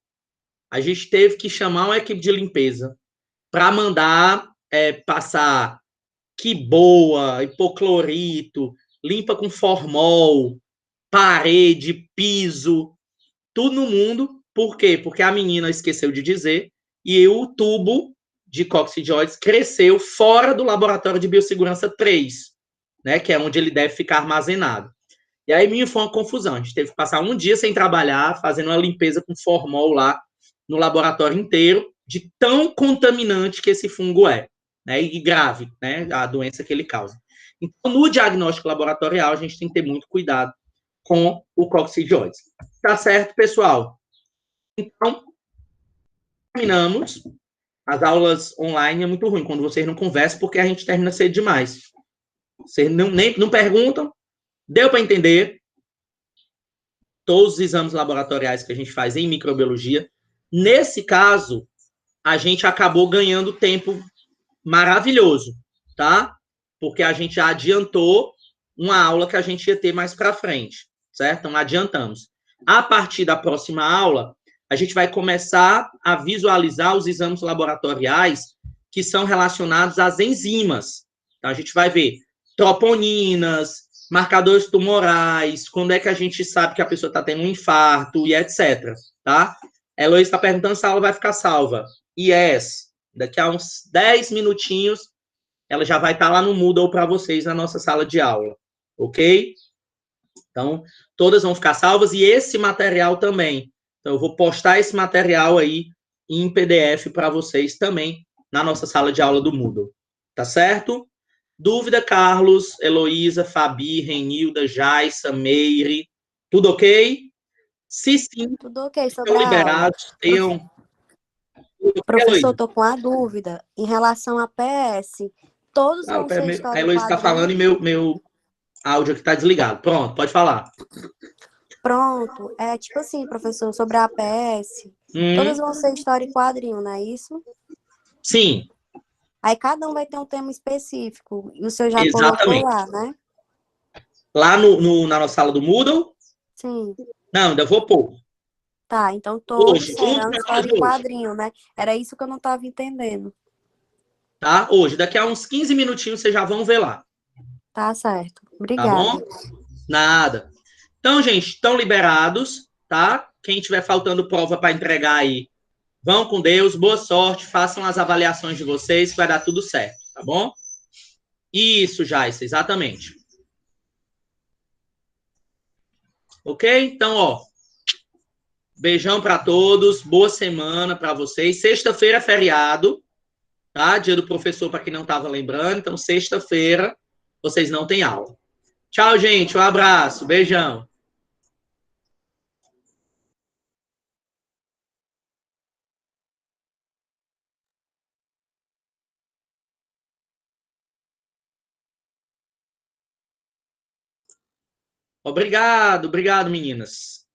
A gente teve que chamar uma equipe de limpeza para mandar passar quiboa, hipoclorito, limpa com formol, parede, piso, tudo no mundo. Por quê? Porque a menina esqueceu de dizer e o tubo de coccidioides cresceu fora do laboratório de biossegurança 3, né, que é onde ele deve ficar armazenado. E aí minha foi uma confusão. A gente teve que passar um dia sem trabalhar, fazendo uma limpeza com formol lá no laboratório inteiro, de tão contaminante que esse fungo é, né, e grave, né, a doença que ele causa. Então, no diagnóstico laboratorial, a gente tem que ter muito cuidado com o coccidioides. Tá certo, pessoal? Então, terminamos. As aulas online é muito ruim quando vocês não conversam, porque a gente termina cedo demais. Vocês não perguntam. Deu para entender? Todos os exames laboratoriais que a gente faz em microbiologia. Nesse caso, a gente acabou ganhando tempo maravilhoso, tá? Porque a gente já adiantou uma aula que a gente ia ter mais para frente, certo? Então, adiantamos. A partir da próxima aula, a gente vai começar a visualizar os exames laboratoriais que são relacionados às enzimas. Então, a gente vai ver troponinas, marcadores tumorais, quando é que a gente sabe que a pessoa está tendo um infarto e etc. Tá? A Heloísa está perguntando se a aula vai ficar salva. Yes. Daqui a uns 10 minutinhos, ela já vai estar lá no Moodle para vocês na nossa sala de aula. Ok? Então, todas vão ficar salvas e esse material também. Então, eu vou postar esse material aí em PDF para vocês também na nossa sala de aula do Moodle. Tá certo? Dúvida, Carlos, Heloísa, Fabi, Renilda, Jaissa, Meire, tudo ok? Se sim, Tudo ok sobre estão a aula. liberados, tenham... Professor, Heloísa, estou com a dúvida. Em relação a PS, todos vão ser a história em Heloísa está falando quadrinho? e meu áudio aqui está desligado. Pronto, pode falar. Pronto. É tipo assim, professor, sobre a PS, todas Hum, vão ser história em quadrinho, não é isso? sim, Aí cada um vai ter um tema específico. E o senhor já colocou exatamente. lá, né? Lá na nossa sala do Moodle, Sim. não, ainda vou pôr. Tá, então Hoje, todos junto serão para nós história em hoje, quadrinho, né? Era isso que eu não estava entendendo. tá? Hoje, daqui a uns 15 minutinhos vocês já vão ver lá, Tá certo. tá bom? Obrigada. Nada. Então, gente, estão liberados, tá? Quem tiver faltando prova para entregar aí, vão com Deus, boa sorte, façam as avaliações de vocês, que vai dar tudo certo, tá bom? Isso, Jaissa, exatamente. Ok? Então, ó, beijão para todos, boa semana para vocês. Sexta-feira é feriado, tá? Dia do professor, para quem não estava lembrando. Então, sexta-feira, vocês não têm aula. Tchau, gente. Um abraço. Beijão. Obrigado, obrigado, meninas.